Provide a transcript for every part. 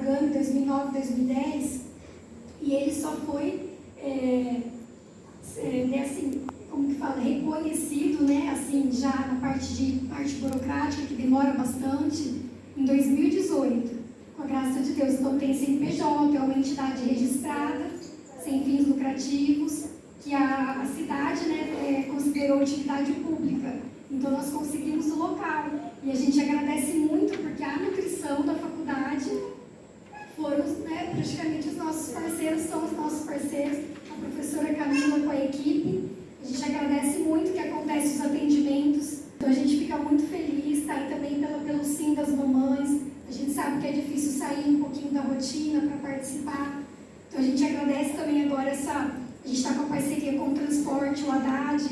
engano, em 2009, 2010, e ele só foi, assim, como que fala, reconhecido, né, assim, já na parte burocrática, que demora bastante, em 2018, com a graça de Deus. Então tem CNPJ, é uma entidade registrada, sem fins lucrativos, que a cidade, né, considerou utilidade pública. Então nós conseguimos o local. E a gente agradece muito, porque a nutrição da faculdade foram, né, praticamente os nossos parceiros, são os nossos parceiros, a professora Camila com a equipe. A gente agradece muito que acontece os atendimentos. Então a gente fica muito feliz, tá? E também pelo sim das mamães. A gente sabe que é difícil sair um pouquinho da rotina para participar. Então a gente agradece também agora a gente está com a parceria com o transporte, o Haddad,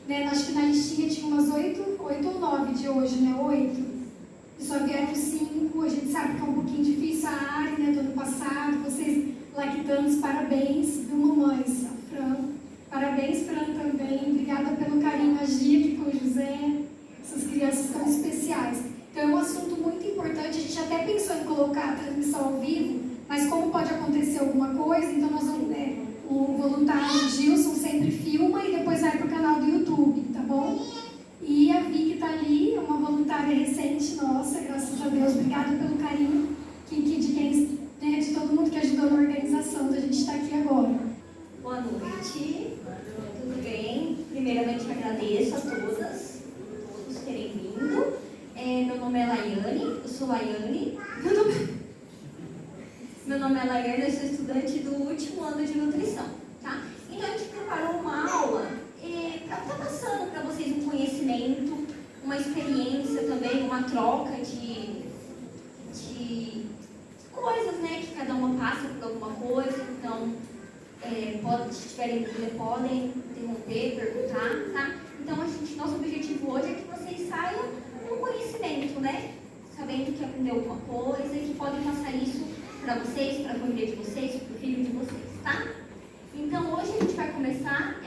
né? Acho que na listinha tinha umas 8 ou 9 de hoje, né? 8. E só vieram 5. A gente sabe que é um pouquinho difícil a área, né, do ano passado. Vocês lactantes, parabéns, viu, mamães? A Fran. Parabéns, Fran, também. Obrigada pelo carinho, a Gia aqui com o José. Essas crianças tão especiais. Então é um assunto muito importante. A gente até pensou em colocar a transmissão ao vivo, mas como pode acontecer alguma coisa, então nós vamos, o voluntário Gilson sempre filma e depois vai para o canal do YouTube, tá bom? E a Vicky está ali, uma voluntária recente nossa, graças a Deus. Obrigada pelo carinho de todo mundo que ajudou na organização da gente estar aqui agora. Boa noite, tudo bem? Primeiramente agradeço a todos terem vindo. Meu nome é Laiane, eu sou Laiane. Meu nome é Laiane, eu sou estudante do último ano de nutrição, tá? Então a gente preparou uma aula para estar passando para vocês um conhecimento, uma experiência também, uma troca de coisas, né? Que cada uma passa por alguma coisa, então se tiverem dúvida, podem interromper, perguntar, tá? Então nosso objetivo hoje é que vocês saiam com conhecimento, né? Sabendo que aprendeu alguma coisa e que podem passar isso para vocês, para a família de vocês, para o filho de vocês, tá? Então hoje a gente vai começar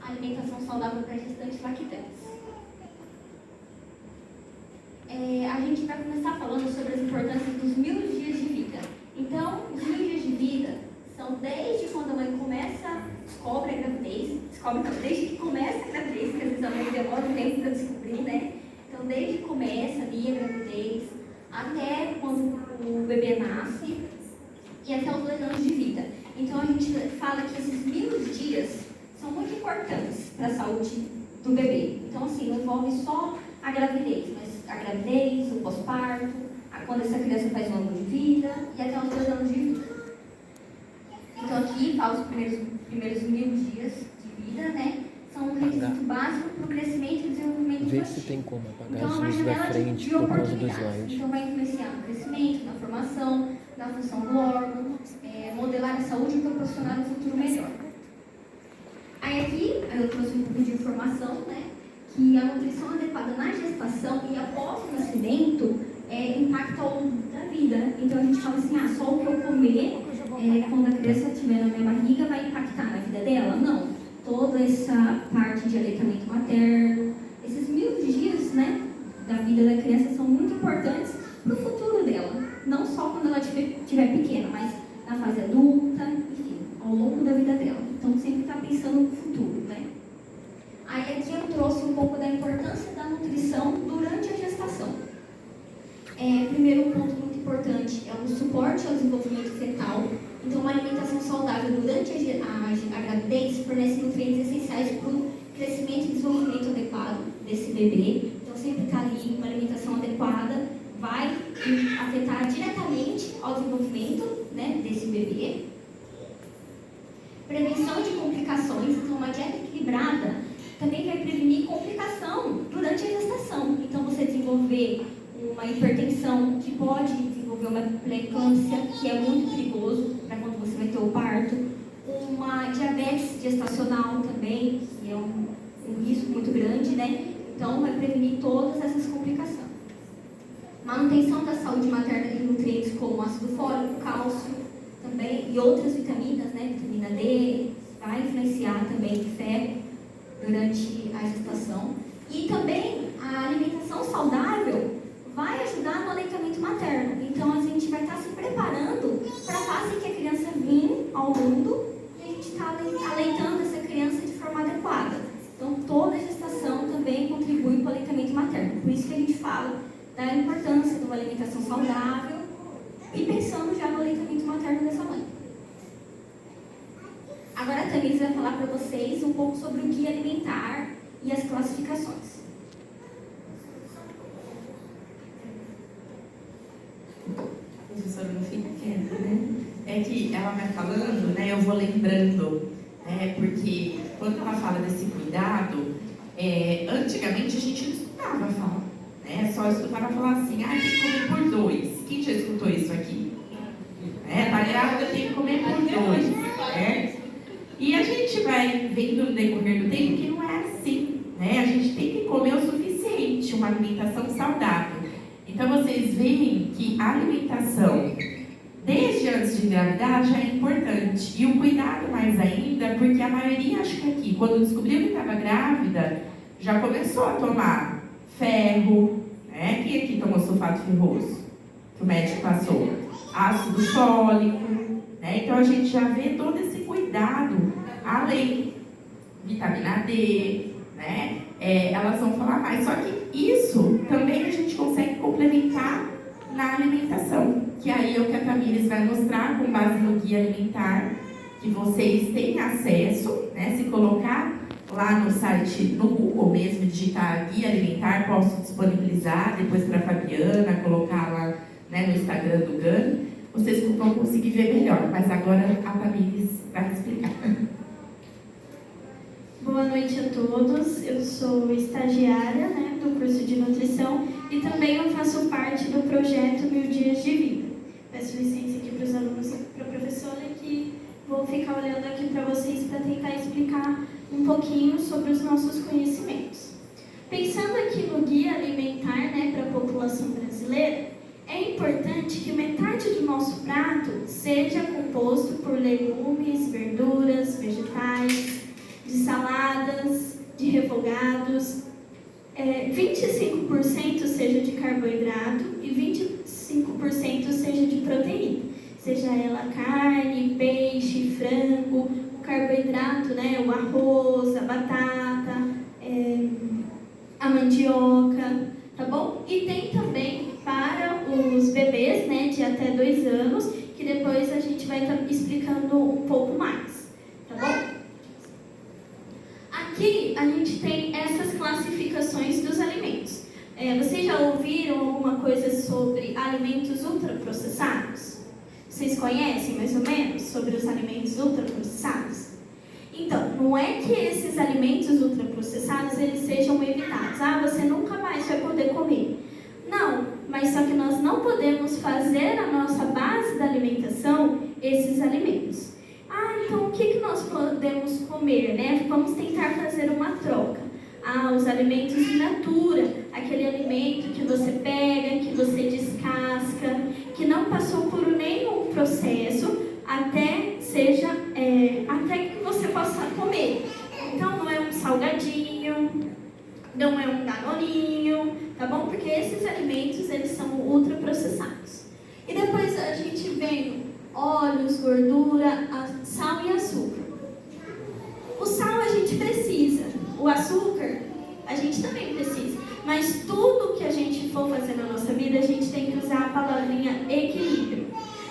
a alimentação saudável para gestantes lactantes. A gente vai começar falando sobre as importâncias dos 1000 dias de vida. Então, os 1000 dias de vida são desde quando a mãe descobre a gravidez, desde que começa a gravidez, porque às vezes a mãe demora um tempo para descobrir, né? Então, desde que começa ali a gravidez, até quando o bebê nasce e até os 2 anos de vida. Então, a gente fala que esses 1000 dias são muito importantes para a saúde do bebê. Então, assim, não envolve só a gravidez, mas a gravidez, o pós-parto, quando essa criança faz 1 ano de vida e até os 2 anos de vida. Então, aqui fala os primeiros 1000 dias de vida, né? São um requisito básico para o crescimento e desenvolvimento infantil. Vê se tem como apagar então, as luzes da frente por causa do slide. Então, vai influenciar no crescimento, na formação, na função do órgão, modelar a saúde e proporcionar um futuro melhor. Aí aqui, eu trouxe um pouco de informação, né? Que a nutrição adequada na gestação e após o nascimento impacta ao longo da vida. Então, a gente fala assim, só o que eu comer quando a criança estiver na minha barriga vai impactar na vida dela? Não. Toda essa parte de aleitamento materno, esses 1000 dias, né, da vida da criança são muito importantes para o futuro dela. Não só quando ela estiver pequena, mas na fase adulta, enfim, ao longo da vida dela. Então, sempre está pensando no futuro, né? Aí aqui eu trouxe um pouco da importância da nutrição durante a gestação. Primeiro ponto muito importante é o suporte ao desenvolvimento fetal. Então, uma alimentação saudável durante a gravidez fornece nutrientes essenciais para o crescimento e desenvolvimento adequado desse bebê. Então, sempre está ali, uma alimentação adequada vai afetar diretamente ao desenvolvimento, né, desse bebê. Prevenção de complicações. Então, uma dieta equilibrada também vai prevenir complicação durante a gestação. Então, você desenvolver uma hipertensão que pode desenvolver uma pré-eclâmpsia, que é muito perigoso para quando você vai ter o parto. Uma diabetes gestacional também, que é um risco muito grande, né? Então, vai prevenir todas essas complicações. Manutenção da saúde materna de nutrientes como ácido fólico, cálcio também, e outras vitaminas, né? Vitamina D, vai influenciar também ferro durante a gestação. E também a alimentação saudável vai ajudar no aleitamento materno. Então, a gente vai estar se preparando gestando e a gente está aleitando essa criança de forma adequada. Então, toda a gestação também contribui para o aleitamento materno. Por isso que a gente fala da importância de uma alimentação saudável e pensando já no aleitamento materno dessa mãe. Agora a Tamires vai falar para vocês um pouco sobre o guia alimentar e as classificações. Professora, não fica quieta, né? É que ela vai falando, né? Eu vou lembrando, porque quando ela fala desse cuidado, antigamente a gente não escutava falar, né? Só escutava falar assim, tem que comer por 2. Quem já escutou isso aqui? Tá grávida, tem que comer por 2, né? E a gente vai vendo no decorrer do tempo que não é assim, né? A gente tem que comer o suficiente, uma alimentação saudável. Então, vocês veem que a alimentação, desde antes de engravidar, já é importante. E o cuidado mais ainda, porque a maioria, acho que aqui, quando descobriu que estava grávida, já começou a tomar ferro, né? Quem aqui tomou sulfato ferroso? Que o médico passou? Ácido fólico, né? Então, a gente já vê todo esse cuidado, além vitamina D, né? Elas vão falar mais. Só que isso também a gente consegue complementar na alimentação, que aí é o que a Tamires vai mostrar com base no guia alimentar, que vocês têm acesso, né? Se colocar lá no site, no Google mesmo, digitar guia alimentar, posso disponibilizar depois para a Fabiana, colocar lá, né, no Instagram do GAN, vocês vão conseguir ver melhor, mas agora a Tamires vai explicar. Boa noite a todos, eu sou estagiária, né, do curso de nutrição e também eu faço parte do projeto 1000 Dias de Vida. Peço licença aqui para os alunos e para a professora que vou ficar olhando aqui para vocês para tentar explicar um pouquinho sobre os nossos conhecimentos. Pensando aqui no guia alimentar, né, para a população brasileira, é importante que metade do nosso prato seja composto por legumes, verduras, vegetais, de saladas, de refogados, 25% seja de carboidrato e 25% seja de proteína, seja ela carne, peixe, frango, o carboidrato, né, o arroz, a batata, a mandioca, tá bom? E tem também para os bebês, né, de até 2 anos, que depois a gente vai estar explicando um pouco mais, tá bom? Aqui a gente tem essas classificações dos alimentos. Vocês já ouviram alguma coisa sobre alimentos ultraprocessados? Vocês conhecem mais ou menos sobre os alimentos ultraprocessados? Então, não é que esses alimentos ultraprocessados eles sejam evitados. Você nunca mais vai poder comer. Não, mas só que nós não podemos fazer a nossa base da alimentação esses alimentos. Então o que nós podemos comer, né? Vamos tentar fazer uma troca. Os alimentos in natura, aquele alimento que você pega, que você descasca, que não passou por nenhum processo até que você possa comer. Então não é um salgadinho, não é um danoninho, tá bom? Porque esses alimentos, eles são ultraprocessados. E depois a gente vem óleos, gordura, sal e açúcar. O sal a gente precisa, o açúcar a gente também precisa, mas tudo que a gente for fazer na nossa vida, a gente tem que usar a palavrinha equilíbrio.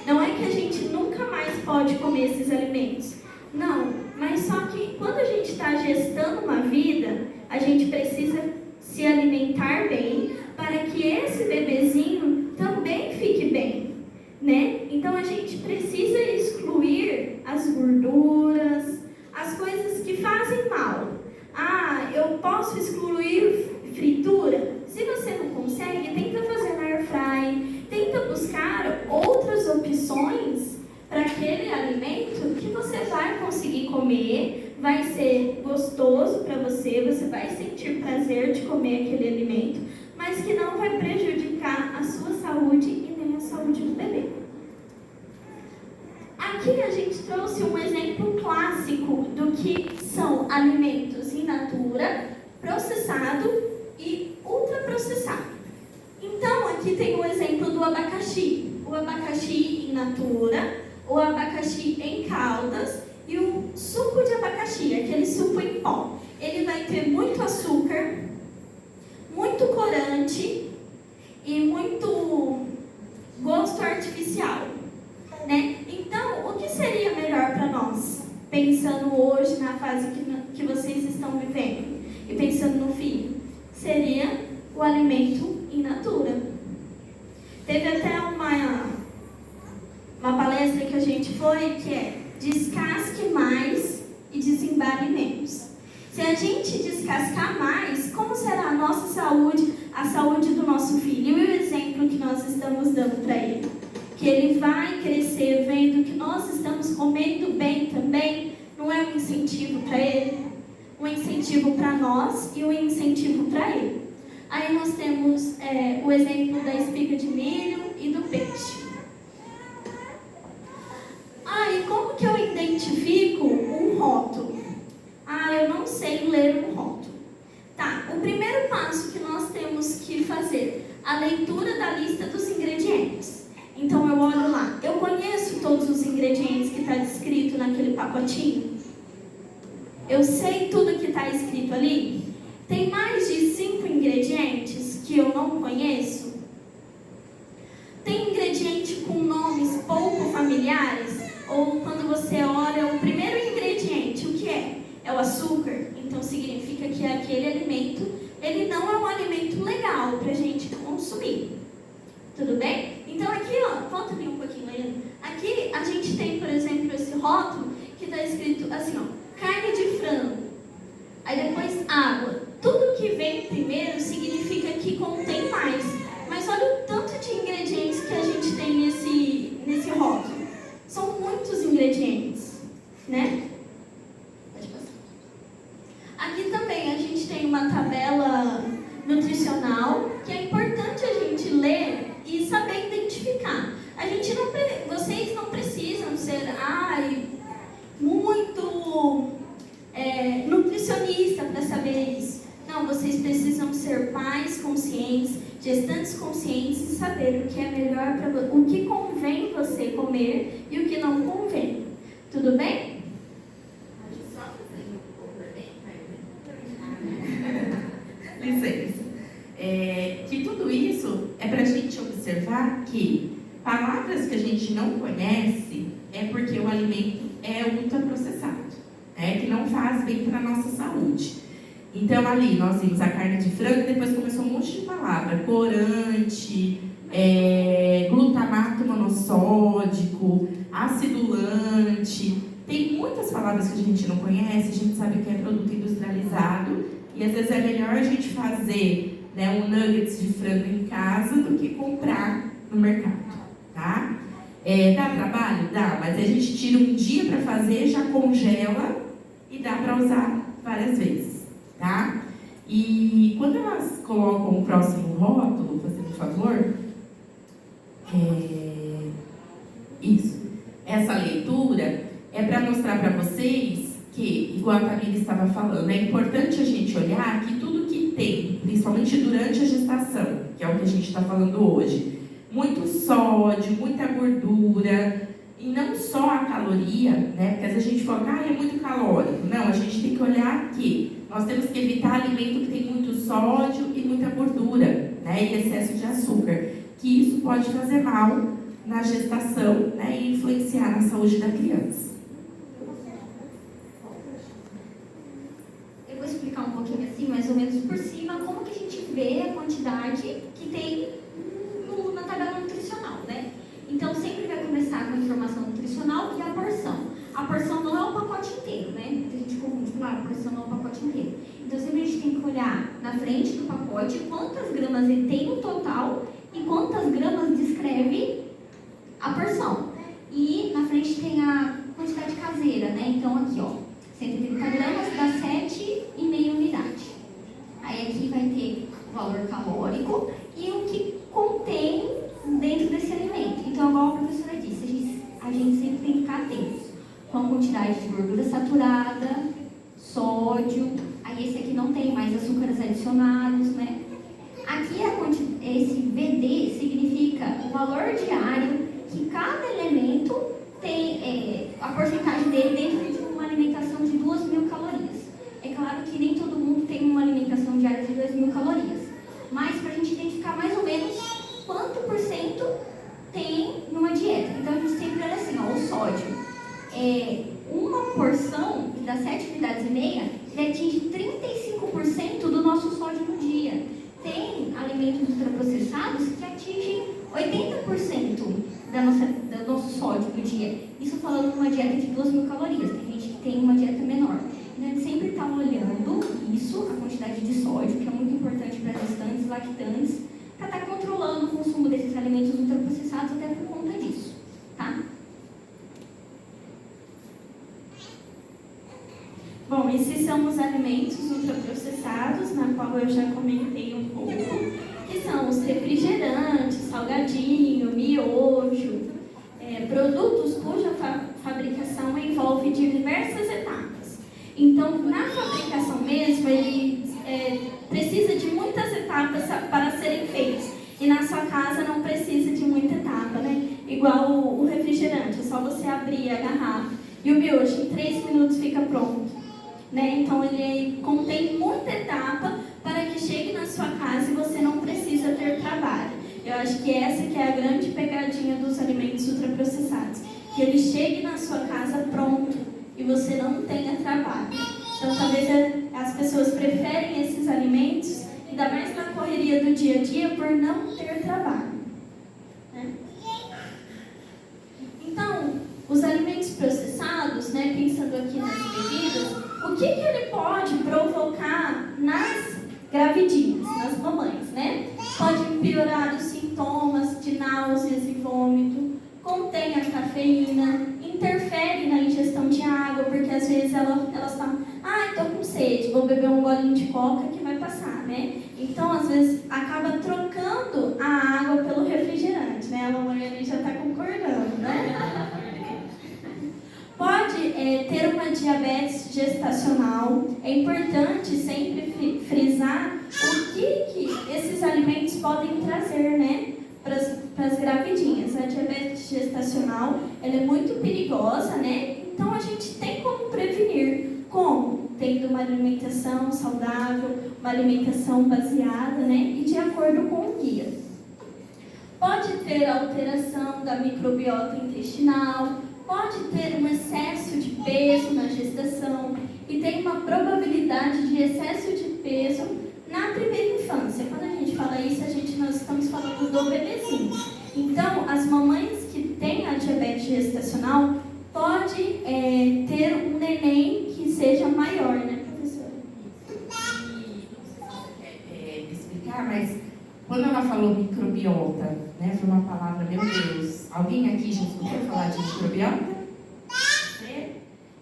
Não é que a gente nunca mais pode comer esses alimentos, não, mas só que quando a gente está gestando uma vida, a gente precisa se alimentar bem para que esse bebezinho também fique bem, né? Então a gente precisa excluir as gorduras, as coisas que fazem mal. Eu posso excluir fritura? Se você não consegue, tenta fazer na air fry, tenta buscar outras opções para aquele alimento que você vai conseguir comer, vai ser gostoso para você, você vai sentir prazer de comer aquele alimento, mas que não vai prejudicar a sua saúde e nem a saúde do bebê. Aqui a gente trouxe um exemplo clássico do que são alimentos in natura, processado e ultraprocessado. Então, aqui tem o exemplo do abacaxi. O abacaxi in natura, o abacaxi em caldas e o suco de abacaxi, aquele suco em pó. Ele vai ter muito açúcar, muito corante e muito gosto artificial, né? Então, o que seria melhor para nós, pensando hoje na fase que vocês estão vivendo e pensando no fim? Seria o alimento in natura. Teve até uma palestra que a gente foi, que é descasque mais e desembale menos. Se a gente descascar mais, como será a nossa saúde, a saúde do nosso filho? E o exemplo que nós estamos dando para ele? Que ele vai crescer vendo que nós estamos comendo bem também, não é um incentivo para ele? Um incentivo para nós e um incentivo para ele. Aí nós temos o exemplo da espiga de milho e do peixe. E como que eu identifico um rótulo? Eu não sei ler um rótulo. Tá, o primeiro passo que nós temos que fazer, a leitura da lista dos ingredientes. Então eu olho lá, eu conheço todos os ingredientes que está descrito naquele pacotinho? Eu sei tudo que está escrito ali? Tem mais de 5 ingredientes que eu não conheço? Tem ingrediente com nomes pouco familiares? Ou quando você olha o primeiro ingrediente, o que é? É o açúcar. Então significa que aquele alimento, ele não é um alimento legal para a gente consumir. Tudo bem? Então aqui, volta ali um pouquinho, Leandro. Aqui a gente tem, por exemplo, esse rótulo que está escrito assim, carne de frango. Aí depois água. Tudo que vem primeiro significa que contém mais. Mas olha o tanto de ingredientes que a gente tem nesse rótulo. São muitos ingredientes, né? Pode passar. Aqui também a gente tem uma tabela nutricional que é importante a gente ler e saber identificar. Vocês não precisam ser muito nutricionista para saber isso. Não, vocês precisam ser pais conscientes, gestantes conscientes e saber o que é melhor para você, o que convém você comer e o que não convém. Tudo bem? Só fazer um licença. Que tudo isso é para a gente observar que palavras que a gente não conhece é porque o alimento é ultraprocessado, que não faz bem para a nossa saúde. Então, ali, nós vimos a carne de frango, depois começou um monte de palavra, corante, glutamato monossódico, acidulante. Tem muitas palavras que a gente não conhece, a gente sabe que é produto industrializado, e às vezes é melhor a gente fazer um nuggets de frango em casa do que comprar no mercado, tá? Dá trabalho? Dá, mas a gente tira um dia para fazer, já congela e dá para usar várias vezes. Tá? E quando elas colocam o próximo rótulo, fazendo favor, isso, essa leitura é para mostrar para vocês que, igual a Camila estava falando, é importante a gente olhar que tudo que tem, principalmente durante a gestação, que é o que a gente está falando hoje, muito sódio, muita gordura, e não só a caloria, né? Porque às vezes a gente fala, é muito calórico. Não, a gente tem que olhar que nós temos que evitar alimento que tem muito sódio e muita gordura, né? E excesso de açúcar, que isso pode fazer mal na gestação, né? E influenciar na saúde da criança. Eu vou explicar um pouquinho assim, mais ou menos por cima, como que a gente vê a quantidade que tem na tabela nutricional, né? Então, sempre vai começar com a informação nutricional e a porção. A porção não é o pacote inteiro, né? A gente confunde, claro, a porção não é o pacote inteiro. Então, sempre a gente tem que olhar na frente do pacote quantas gramas ele tem no total e quantas gramas descreve a porção. E na frente tem a quantidade caseira, né? Então, aqui, 130 gramas dá 7,5 unidades. Aí aqui vai ter o valor calórico e o que contém dentro desse alimento. Então, igual a professora disse, a gente sempre tem que ficar atento com a quantidade de gordura saturada, sódio, aí esse aqui não tem mais açúcares adicionados, né? Aqui esse VD significa o valor diário que cada elemento tem porcentagem dele dentro de uma alimentação de 2.000 calorias. É claro que nem todo mundo tem uma alimentação diária de 2.000 calorias, mas para a gente identificar mais ou menos quanto por cento tem numa dieta. Então a gente sempre olha assim, ó, o sódio. Uma porção, que dá 7 unidades e meia, ele atinge 35% do nosso sódio no dia. Tem alimentos ultraprocessados que atingem 80% do nosso sódio no dia. Isso falando de uma dieta de 2.000 calorias. Tem gente que tem uma dieta menor. Então a gente sempre está olhando isso, a quantidade de sódio, que é muito importante para as gestantes, lactantes, para estar controlando o consumo desses alimentos ultraprocessados até por conta disso, tá? Bom, esses são os alimentos ultraprocessados, na qual eu já comentei um pouco, que são os refrigerantes, salgadinho, miojo, produtos cuja fabricação envolve diversas etapas. Então, na fabricação mesmo, ele precisa de muitas etapas para serem feitos. E na sua casa não precisa de muita etapa, né? Igual o refrigerante, é só você abrir a garrafa. E o miojo, em 3 minutos fica pronto. Né? Então ele contém muita etapa para que chegue na sua casa e você não precisa ter trabalho. Eu acho que essa que é a grande pegadinha dos alimentos ultraprocessados, que ele chegue na sua casa pronto e você não tenha trabalho. Então talvez as pessoas preferem esses alimentos, ainda mais na correria do dia a dia, por não ter trabalho, né? Então, os alimentos processados, né, pensando aqui nas bebidas, o que ele pode provocar nas gravidinhas, nas mamães, né? Pode piorar os sintomas de náuseas e vômito, contém a cafeína, interfere na ingestão de água, porque às vezes elas falam, estou com sede, vou beber um golinho de coca que vai passar, né? Então, às vezes, acaba trocando a água pelo refrigerante, né? A mamãe ali já está concordando, né? Pode ter uma diabetes gestacional. É importante sempre frisar o que esses alimentos podem trazer, né, para as gravidinhas. A diabetes gestacional, ela é muito perigosa, né? Então a gente tem como prevenir. Como? Tendo uma alimentação saudável, uma alimentação baseada, né, e de acordo com o guia. Pode ter alteração da microbiota intestinal, pode ter um excesso de peso na gestação e tem uma probabilidade de excesso de peso na primeira infância. Quando a gente fala isso, nós estamos falando do bebezinho. Então, as mamães que têm a diabetes gestacional pode ter um neném que seja maior, né, professora? E não sei se ela quer explicar, mas quando ela falou microbiota, né, foi uma palavra, meu Deus, alguém aqui já escutou falar de microbiota?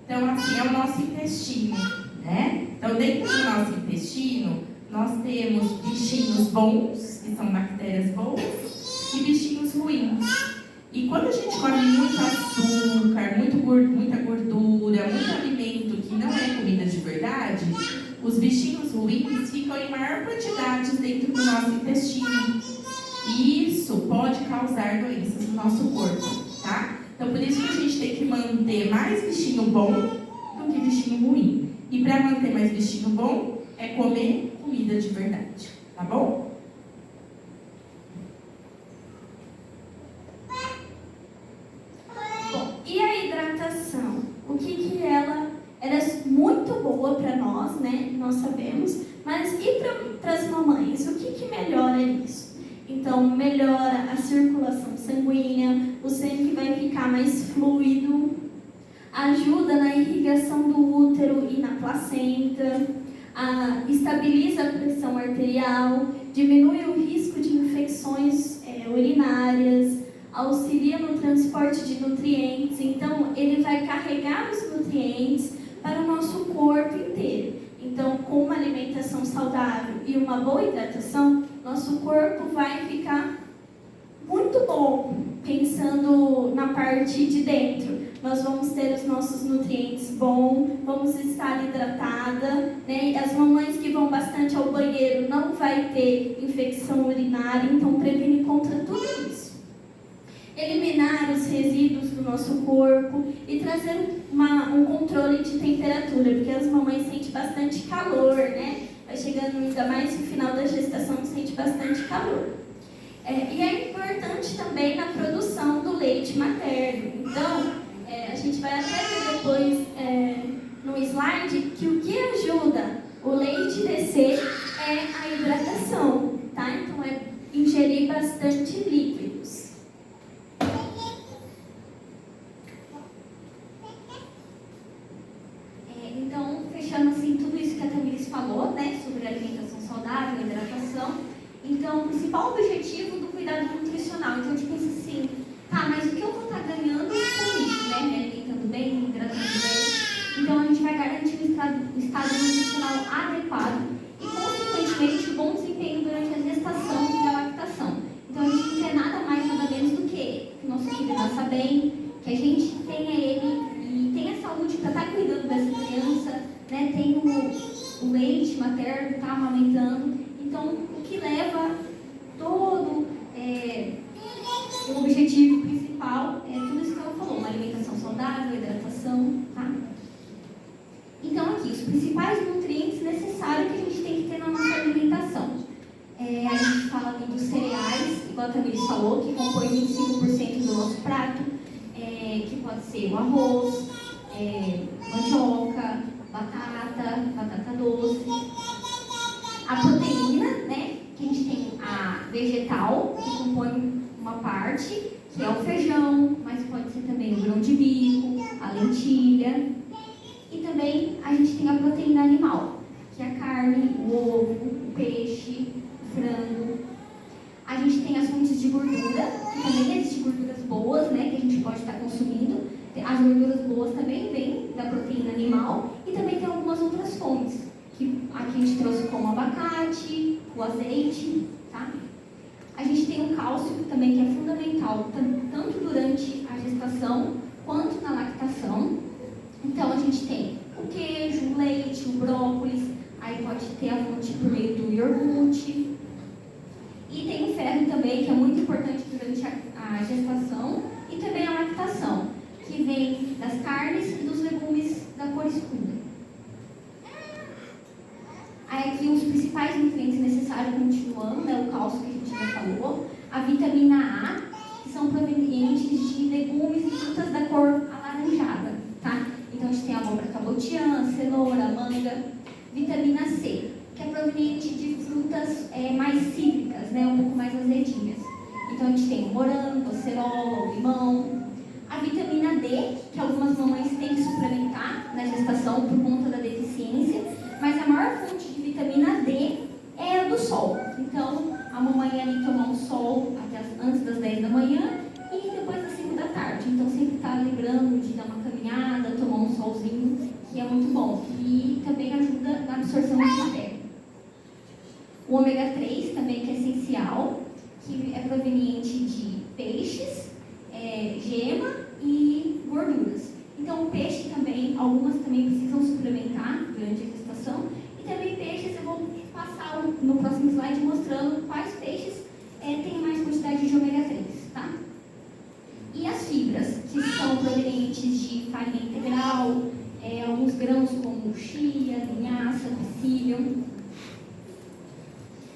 Então, assim, é o nosso intestino, né? Então, dentro do nosso intestino, nós temos bichinhos bons, que são bactérias boas, e bichinhos ruins. E quando a gente come muito açúcar, muita gordura, muito alimento que não é comida de verdade, os bichinhos ruins ficam em maior quantidade dentro do nosso intestino. E isso pode causar doenças no nosso corpo, tá? Então, por isso que a gente tem que manter mais bichinho bom do que bichinho ruim. E para manter mais bichinho bom, é comer comida de verdade, tá bom? Bom, e a hidratação? O que ela é muito boa para nós, né? Nós sabemos. Mas e para as mamães? O que melhora isso? Então, melhora a circulação sanguínea, o sangue vai ficar mais fluido, ajuda na irrigação do útero e na placenta, estabiliza a pressão arterial, diminui o risco de infecções urinárias, auxilia no transporte de nutrientes. Então, ele vai carregar os nutrientes para o nosso corpo inteiro. Então, com uma alimentação saudável e uma boa hidratação, nosso corpo vai ficar muito bom, pensando na parte de dentro. Nós vamos ter os nossos nutrientes bons, vamos estar hidratada, né? E as mamães que vão bastante ao banheiro não vai ter infecção urinária, então previne contra tudo isso. Eliminar os resíduos do nosso corpo e trazer um controle de temperatura, porque as mamães sentem bastante calor, né? Vai chegando ainda mais no final da gestação, sente bastante calor. E é importante também na produção do leite materno. Então, a gente vai até ver depois no slide que o que ajuda o leite descer é a hidratação, tá? Então, é ingerir bastante líquidos. Então, fechando assim tudo isso que a Tamiris falou, né, sobre alimentação saudável, hidratação. Então, o principal objetivo do cuidado nutricional. Então, a gente pensa assim, tá, mas o que eu vou estar ganhando com isso, né? Me alimentando bem, me hidratando bem. Então, a gente vai garantir um estado nutricional adequado e, consequentemente, um bom desempenho durante a gestação e a lactação. Então, a gente não quer nada mais, nada menos do que o nosso filho nasça bem, que a gente tenha ele e tenha saúde para estar cuidando dessa criança, né? Tem o leite materno, tá amamentando. Então, o que leva todo o objetivo principal é tudo isso que ela falou, uma alimentação saudável, hidratação, tá? Então, aqui, os principais nutrientes necessários que a gente tem que ter na nossa alimentação. A gente fala ali dos cereais, igual a Tamiris falou, que compõem 25% do nosso prato, que pode ser o arroz, mandioca, batata doce. A proteína, né, que a gente tem a vegetal, que compõe uma parte, que é o feijão, mas pode ser também o grão de bico, a lentilha. E também a gente tem a proteína animal, que é a carne, o ovo, o peixe, o frango. A gente tem as fontes de gordura, que também existem gorduras boas, né, que a gente pode estar consumindo. As gorduras boas também vêm da proteína animal e também tem algumas outras fontes, que aqui a gente trouxe como o abacate, o azeite, tá? A gente tem o cálcio também, que é fundamental, tanto durante a gestação quanto na lactação. Então, a gente tem o queijo, o leite, o brócolis, aí pode ter a fonte por meio do iogurte. E tem o ferro também, que é muito importante durante a gestação e também a lactação, que vem das carnes e dos legumes da cor escura. Aí aqui os principais nutrientes necessários, continuando, né, o cálcio que a gente já falou, a vitamina A, que são provenientes de legumes e frutas da cor alaranjada, tá? Então a gente tem a abóbora cabotiã, cenoura, manga. Vitamina C, que é proveniente de frutas mais cítricas, né, um pouco mais azedinhas. Então a gente tem o morango, a cerola, o limão. A vitamina D, que algumas mamães têm que suplementar na gestação por conta da deficiência, mas a maior fonte de vitamina D é a do sol. Então, a mamãe ali tomar um sol antes das 10 da manhã e depois das 5 da tarde. Então, sempre está lembrando de dar uma caminhada, tomar um solzinho, que é muito bom. E também ajuda na absorção do ferro. O ômega 3 também, que é essencial, que é proveniente de peixes, gema e gorduras. Então, o peixe também, algumas também precisam suplementar durante a gestação. E também peixes, eu vou passar no próximo slide mostrando quais peixes têm mais quantidade de ômega 3, tá? E as fibras, que são provenientes de farinha integral, alguns grãos como chia, linhaça, psyllium.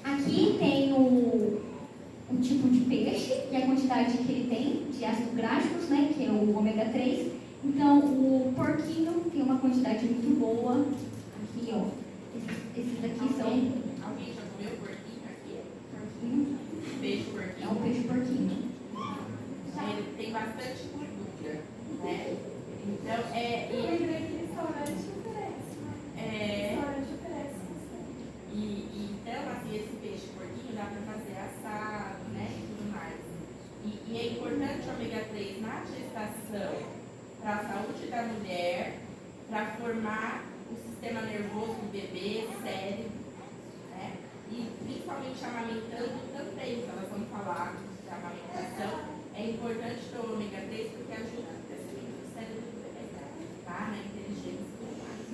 Aqui tem o tipo de peixe e a quantidade que ele tem de ácidos graxos, né, que é o ômega 3. Então, o porquinho tem uma quantidade muito boa. Aqui, ó, esses daqui são... Alguém já comeu porquinho aqui? Porquinho. Peixe porquinho. É o peixe porquinho. Ele tem bastante gordura, né? Então, Eu lembrei que restaurante oferece, né? Restaurante oferece bastante. Então, assim, esse peixe porquinho dá para fazer assado, né? E tudo mais. E é importante o ômega 3 na gestação para a saúde da mulher, para formar o sistema nervoso do bebê, cérebro, né? E principalmente amamentando também, que elas vão falar da amamentação. É importante ter o ômega 3 porque ajuda no crescimento do cérebro do bebê, tá? Na inteligência e tudo mais.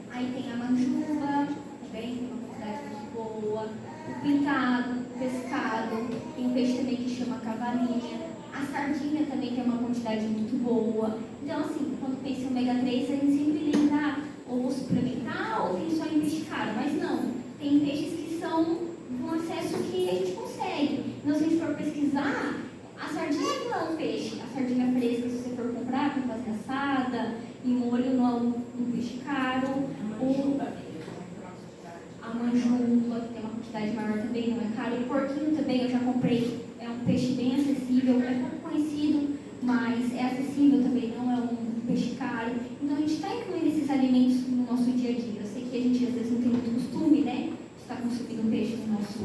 Aí tem a manjuba, também tem uma quantidade muito boa. O pintado, o pescado, tem um peixe também que chama cavalinha. A sardinha também tem uma quantidade muito boa. Então, assim, quando pensa em ômega 3, a gente sempre lembra ou vou suplementar ou tem só em peixe caro. Mas não, tem peixes que são um acesso que a gente consegue. Então, se a gente for pesquisar, a sardinha não é um peixe. A sardinha fresca, se você for comprar para fazer assada, em molho, não é um peixe caro. A manjuba, que tem uma quantidade maior também, não é caro. E o porquinho também, eu já comprei. É um peixe bem acessível, é pouco conhecido, mas é acessível também, não é um peixe caro. Então, a gente está incluindo esses alimentos no nosso dia a dia. Eu sei que a gente às vezes não tem muito costume, né, de estar consumindo peixe na nossa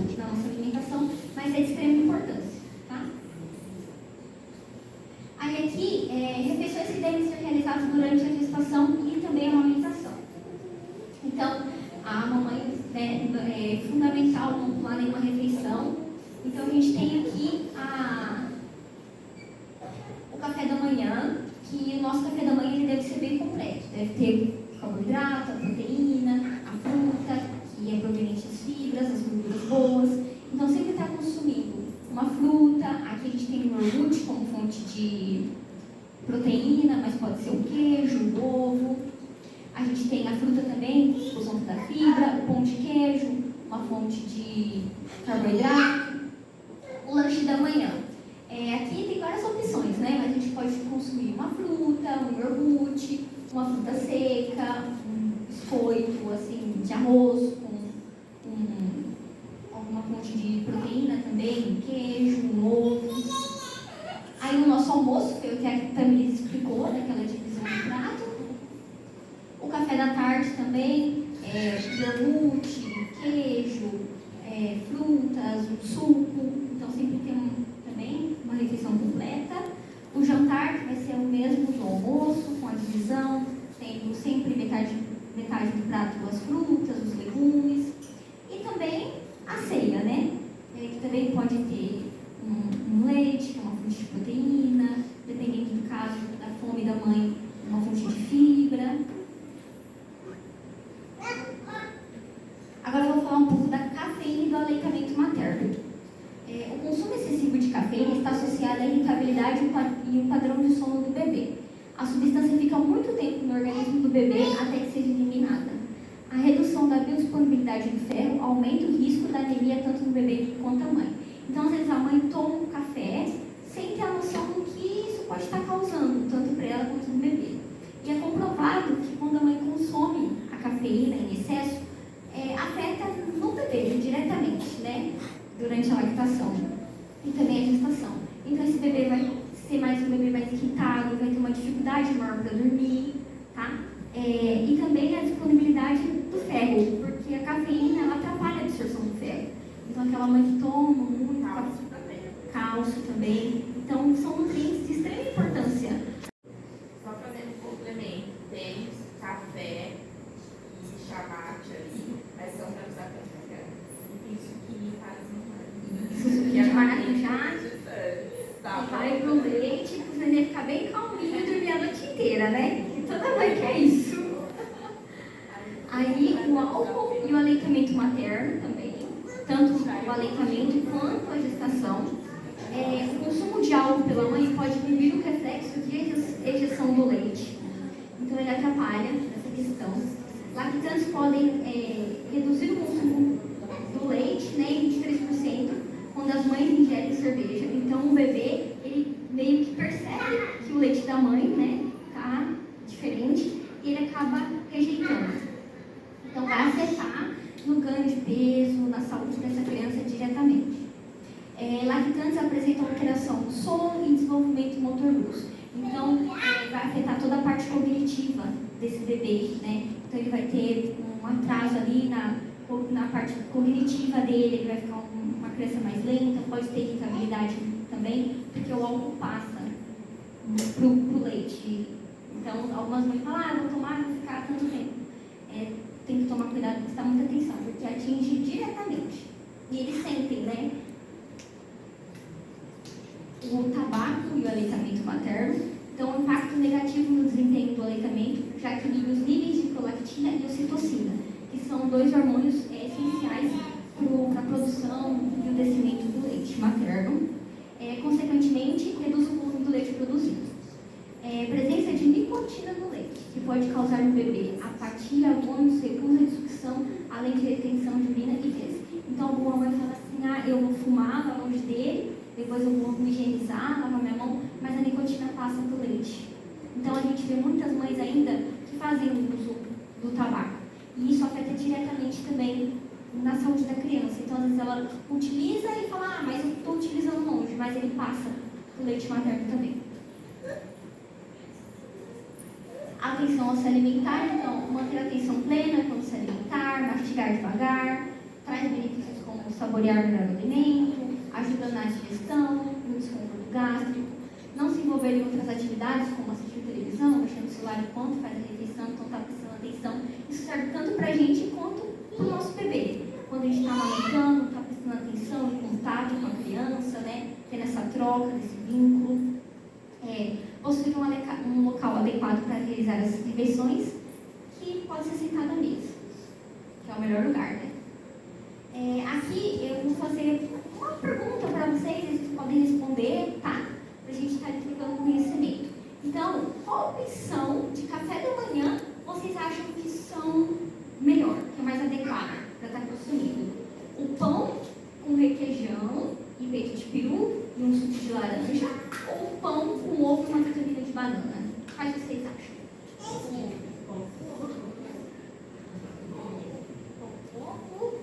alimentação, mas é de extrema importância, tá? Aí aqui, refeições que devem ser realizadas durante a gestação e também a amamentação. Então, a mamãe, né, é fundamental não pular nenhuma refeição. Então, a gente tem aqui o café da manhã, que o nosso café da manhã ele deve ser bem completo. Deve ter carboidrato, a proteína, a fruta, que é proveniente das fibras, as gorduras boas. Então, sempre está consumindo uma fruta. Aqui a gente tem o iogurte como fonte de proteína, mas pode ser o queijo, o ovo. A gente tem a fruta também, por conta da fibra, o pão de queijo, uma fonte de carboidrato. O lanche da manhã. Aqui tem várias opções, né? Mas a gente pode consumir uma fruta, um iogurte, uma fruta seca, um biscoito, assim, de arroz, com alguma fonte de proteína também, um queijo, um ovo. Aí o nosso almoço, foi o que a Tamires explicou, naquela divisão do prato. O café da tarde também, iogurte, queijo, frutas, um suco. Então, sempre tem também uma refeição completa. O jantar, que vai ser o mesmo do almoço, com a divisão, tendo sempre metade do prato as frutas, os legumes. E também a ceia, né? Que também pode ter um leite, que é uma fonte de proteína, dependendo do caso da fome da mãe, uma fonte de fibra. Agora eu vou falar um pouco da cafeína e do aleitamento materno. O consumo excessivo de cafeína está associado à irritabilidade e o padrão de sono do bebê. A substância fica muito tempo no organismo do bebê até que seja eliminada. A redução da biodisponibilidade do ferro aumenta o risco da anemia tanto no bebê quanto na mãe. Então, às vezes, a mãe toma um café sem ter a noção do que isso pode estar causando, tanto para ela quanto no bebê. E é comprovado que quando a mãe consome a cafeína em excesso, afeta no bebê diretamente, né? Durante a lactação e também a gestação. Então, esse bebê vai ser um bebê mais irritado, vai ter uma dificuldade maior para dormir, tá? E também a disponibilidade do ferro, porque a cafeína ela atrapalha a absorção do ferro. Então, aquela mãe que toma muito cálcio também. Então, são nutrientes de extrema importância. Só fazendo um complemento, tem café e chamate ali, mas são para usar café. Isso que faz Suco de maracujá, vai pro leite, para o neném ficar bem calminho e dormir a noite inteira, né? E toda mãe quer isso. Aí, o álcool e o aleitamento materno também, tanto o aleitamento quanto a gestação. O consumo de álcool pela mãe pode inibir o reflexo de ejeção do leite. Então, ele atrapalha essa questão. Lactantes podem reduzir o consumo do leite, né, em 23%, quando as mães ingerem cerveja. Então, o bebê, ele meio que percebe que o leite da mãe, né, tá diferente e ele acaba rejeitando. Então, vai afetar no ganho de peso, na saúde dessa criança diretamente. Lactantes apresentam alteração no sono e desenvolvimento motor lúcido. Então, vai afetar toda a parte cognitiva desse bebê, né? Então, ele vai ter um atraso ali na parte cognitiva dele, ele vai ficar uma criança mais lenta, pode ter irritabilidade também, porque o álcool passa pro leite. Então, algumas mães falam, vou tomar, vou ficar tanto tempo. Tem que tomar cuidado, prestar muita atenção, porque atinge diretamente. E eles sentem, né? O tabaco e o aleitamento materno. Então, o impacto negativo no desempenho do aleitamento, já que os níveis de prolactina e ocitocina, que são dois hormônios essenciais para a produção e o descimento do leite materno. consequentemente, reduz o volume do leite produzido. Presença de nicotina no leite, que pode causar no bebê apatia, vômitos, recusa de sucção, além de retenção de urina e fezes. Então, alguma mãe fala assim, eu vou fumar, vai longe dele, depois eu vou me higienizar, lavar minha mão, mas a nicotina passa para o leite. Então, a gente vê muitas mães ainda que fazem uso do tabaco. E isso afeta diretamente também na saúde da criança. Então, às vezes ela utiliza e fala, mas eu estou utilizando longe, mas ele passa para o leite materno também. Atenção ao se alimentar, então, manter a atenção plena quando se alimentar, mastigar devagar, traz benefícios como saborear melhor o alimento, ajuda na digestão, no desconforto gástrico, não se envolver em outras atividades, como assistir televisão, mexer no celular enquanto faz a refeição, então está prestando atenção. Isso serve tanto para a gente quanto para o nosso bebê. Quando a gente está amamentando, está prestando atenção em contato com a criança, né? Tendo essa troca, desse vínculo. Possuir um local adequado para realizar as refeições, que pode ser sentado à mesa, que é o melhor lugar, né? Aqui eu vou fazer uma pergunta para vocês, vocês podem responder, tá? Para a gente estar trocando conhecimento. Então, qual opção de café da manhã vocês acham que são melhor, que é mais adequada para estar consumindo? O pão com requeijão e peito de peru e um suco de laranja, ou o pão com ovo e uma vitamina de banana? Quais vocês acham?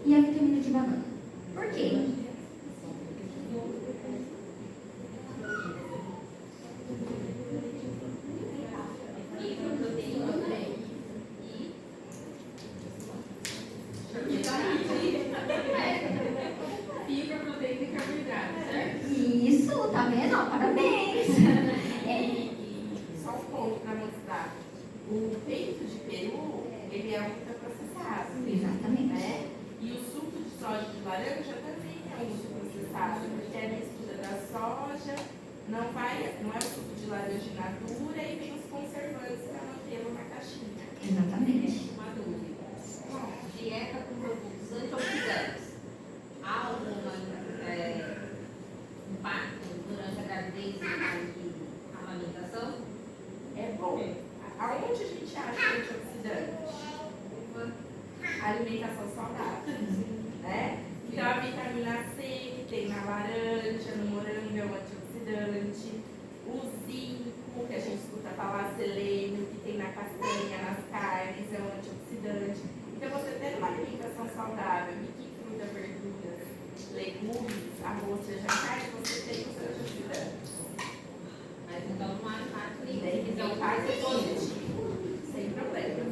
E a vitamina de banana. Por quê? Fibra, proteína e carboidrato, certo? Isso, tá vendo? Ó, parabéns! Só um ponto para mostrar. O peito de peru, ele é ultraprocessado. Exatamente. Né? E o suco de soja de laranja também é ultraprocessado, porque é a mistura da soja, não é o suco de laranja in natura e vem os conservantes para mantê-lo na caixinha. Exatamente. Uma dúvida. Dieta com produtos antioxidantes. Há algum impacto durante a gravidez e a amamentação? É bom. Aonde a gente acha antioxidante? Alimentação saudável. Né? Então a vitamina C que tem na laranja, no morango é um antioxidante. O zinco, que a gente escuta falar, selênio, que tem na castanha, nas carnes, é um antioxidante. Então você ter uma alimentação saudável, que inclui verduras, legumes, arroz, seja carne, você tem os antioxidantes. Mas então não há impacto E nenhum. daí que não faz é positivo, sem problema.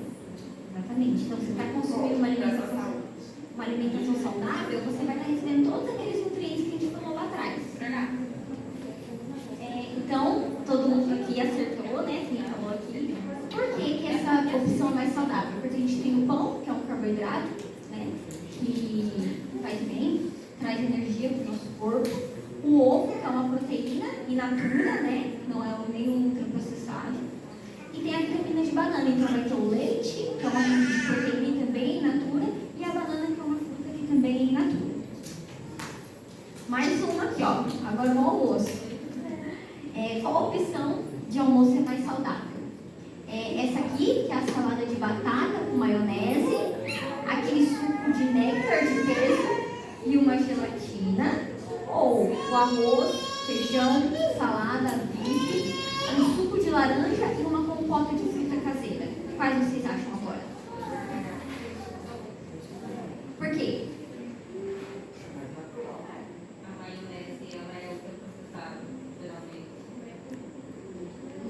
Exatamente. Então, você está consumindo uma alimentação saudável, você vai estar recebendo todos aqueles nutrientes que a gente falou lá atrás. Então, todo mundo aqui acertou, né? Quem falou aqui. Por que essa opção é mais saudável? Porque a gente tem o pão, que é um carboidrato, né? Que faz bem, traz energia para o nosso corpo. O ovo, que é uma proteína in natura, né? Não é nenhum ultraprocessado. E tem a vitamina de banana. Então, vai ter o leite, que é uma fonte de proteína também in natura. E a banana, que é uma fruta que também é in natura. Mais uma aqui, ó. Agora no almoço. Qual a opção de almoço é mais saudável? Essa aqui, que é a salada de batata com maionese, aquele suco de néctar de peso e uma gelatina, ou o arroz, feijão, salada, bife, um suco de laranja e uma compota de fruta caseira. Quais vocês acham agora? Por quê? A maionese ela é ultraprocessada, geralmente.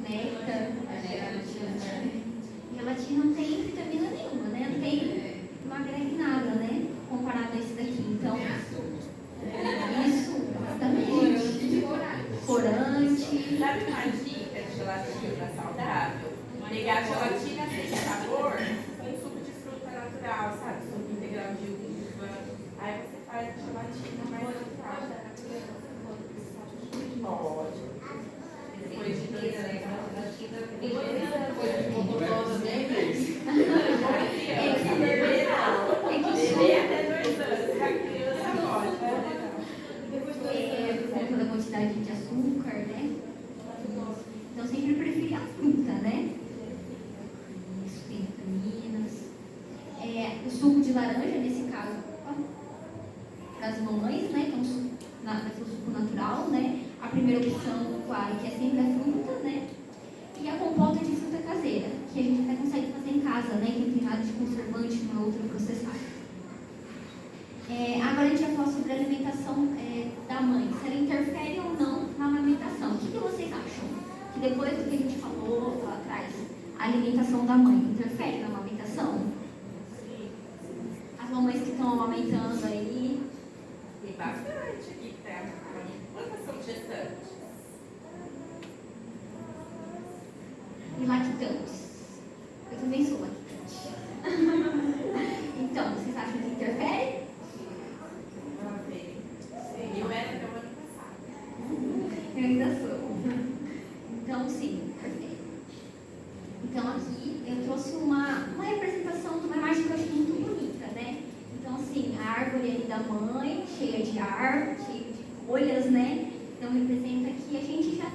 Néctar, gelatina não tem vitamina nenhuma, né? Não tem, não agrega em nada, né? Comparado a esse daqui. Então, isso, exatamente. Corante. Sabe uma dica de gelatina saudável? Pegar a gelatina sem sabor com suco de fruta natural, sabe? Suco integral de uva. Aí você faz a gelatina mais natural. Pode. Depois de 2 anos. Por conta da quantidade de primeira opção, claro, que é sempre a fruta, né? E a compota de fruta caseira, que a gente até consegue fazer em casa, né? Que não tem nada de conservante, não é ultraprocessado. Agora a gente vai falar sobre a alimentação da mãe, se ela interfere ou não na amamentação. O que vocês acham? Que depois do que a gente falou lá atrás, a alimentação da mãe interfere na amamentação? As mamães que estão amamentando aí. Tem bastante aqui que tem. Quantas são gestantes? E lactantes. Eu também sou lactante. Então, vocês acham que interfere? Eu era até o ano passado. Eu ainda sou. Então, sim, interfere. Então, aqui eu trouxe uma representação de uma imagem que eu achei muito bonita, né? Então, assim, a árvore ali da mãe, cheia de ar, cheia de folhas, né? Então, representa que a gente já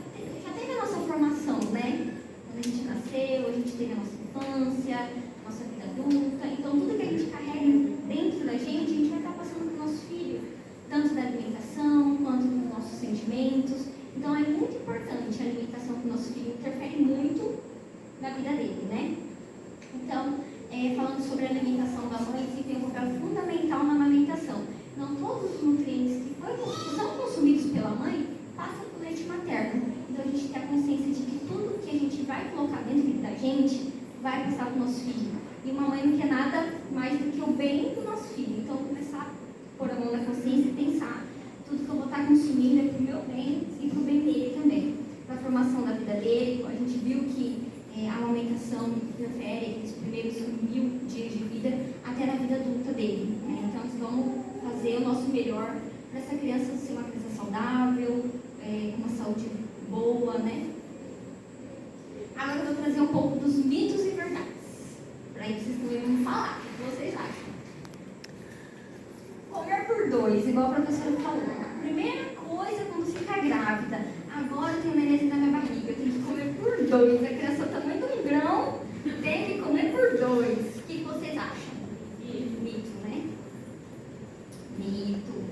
teve a nossa formação, né? Quando a gente nasceu, a gente teve a nossa infância, nossa vida adulta. Então, tudo que a gente carrega dentro da gente vai estar passando para o nosso filho, tanto da alimentação quanto dos nossos sentimentos. Então, é muito importante a alimentação do nosso filho, interfere muito na vida dele, né? Então, falando sobre a alimentação da mãe, sim, tem um papel fundamental na amamentação. Não todos os nutrientes que são consumidos pela mãe passam pelo leite materno. Então, a gente tem a consciência de que tudo que a gente vai colocar dentro da gente vai passar para o nosso filho. E uma mãe não quer nada mais do que o bem do nosso filho. Então, começar a pôr a mão na consciência e pensar: tudo que eu vou estar consumindo é para o meu bem e para o bem dele também. Para a formação da vida dele, a gente viu que a amamentação interfere aqueles primeiros 1000 dias de vida até na vida adulta dele, né? Então, vamos fazer o nosso melhor para essa criança ser uma criança saudável, com uma saúde boa, né? Agora eu vou trazer um pouco dos mitos e verdades, para aí vocês também vão falar o que vocês acham. Comer por 2, igual a professora falou. Primeira coisa quando fica grávida: agora eu tenho neném na minha barriga, eu tenho que comer por 2. A criança é o tamanho de um grão, tem que comer por 2. O que vocês acham? Mito, né? Mito.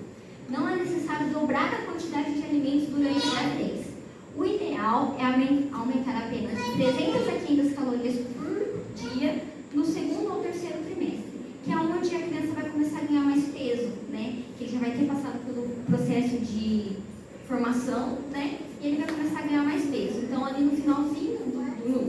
Não é necessário dobrar a quantidade de alimentos durante a gravidez. O ideal é aumentar apenas de 300 a 500 calorias por dia no segundo ou terceiro trimestre, que é onde a criança vai começar a ganhar mais peso, né? Que ele já vai ter passado pelo processo de formação, né? E ele vai começar a ganhar mais peso. Então, ali no finalzinho,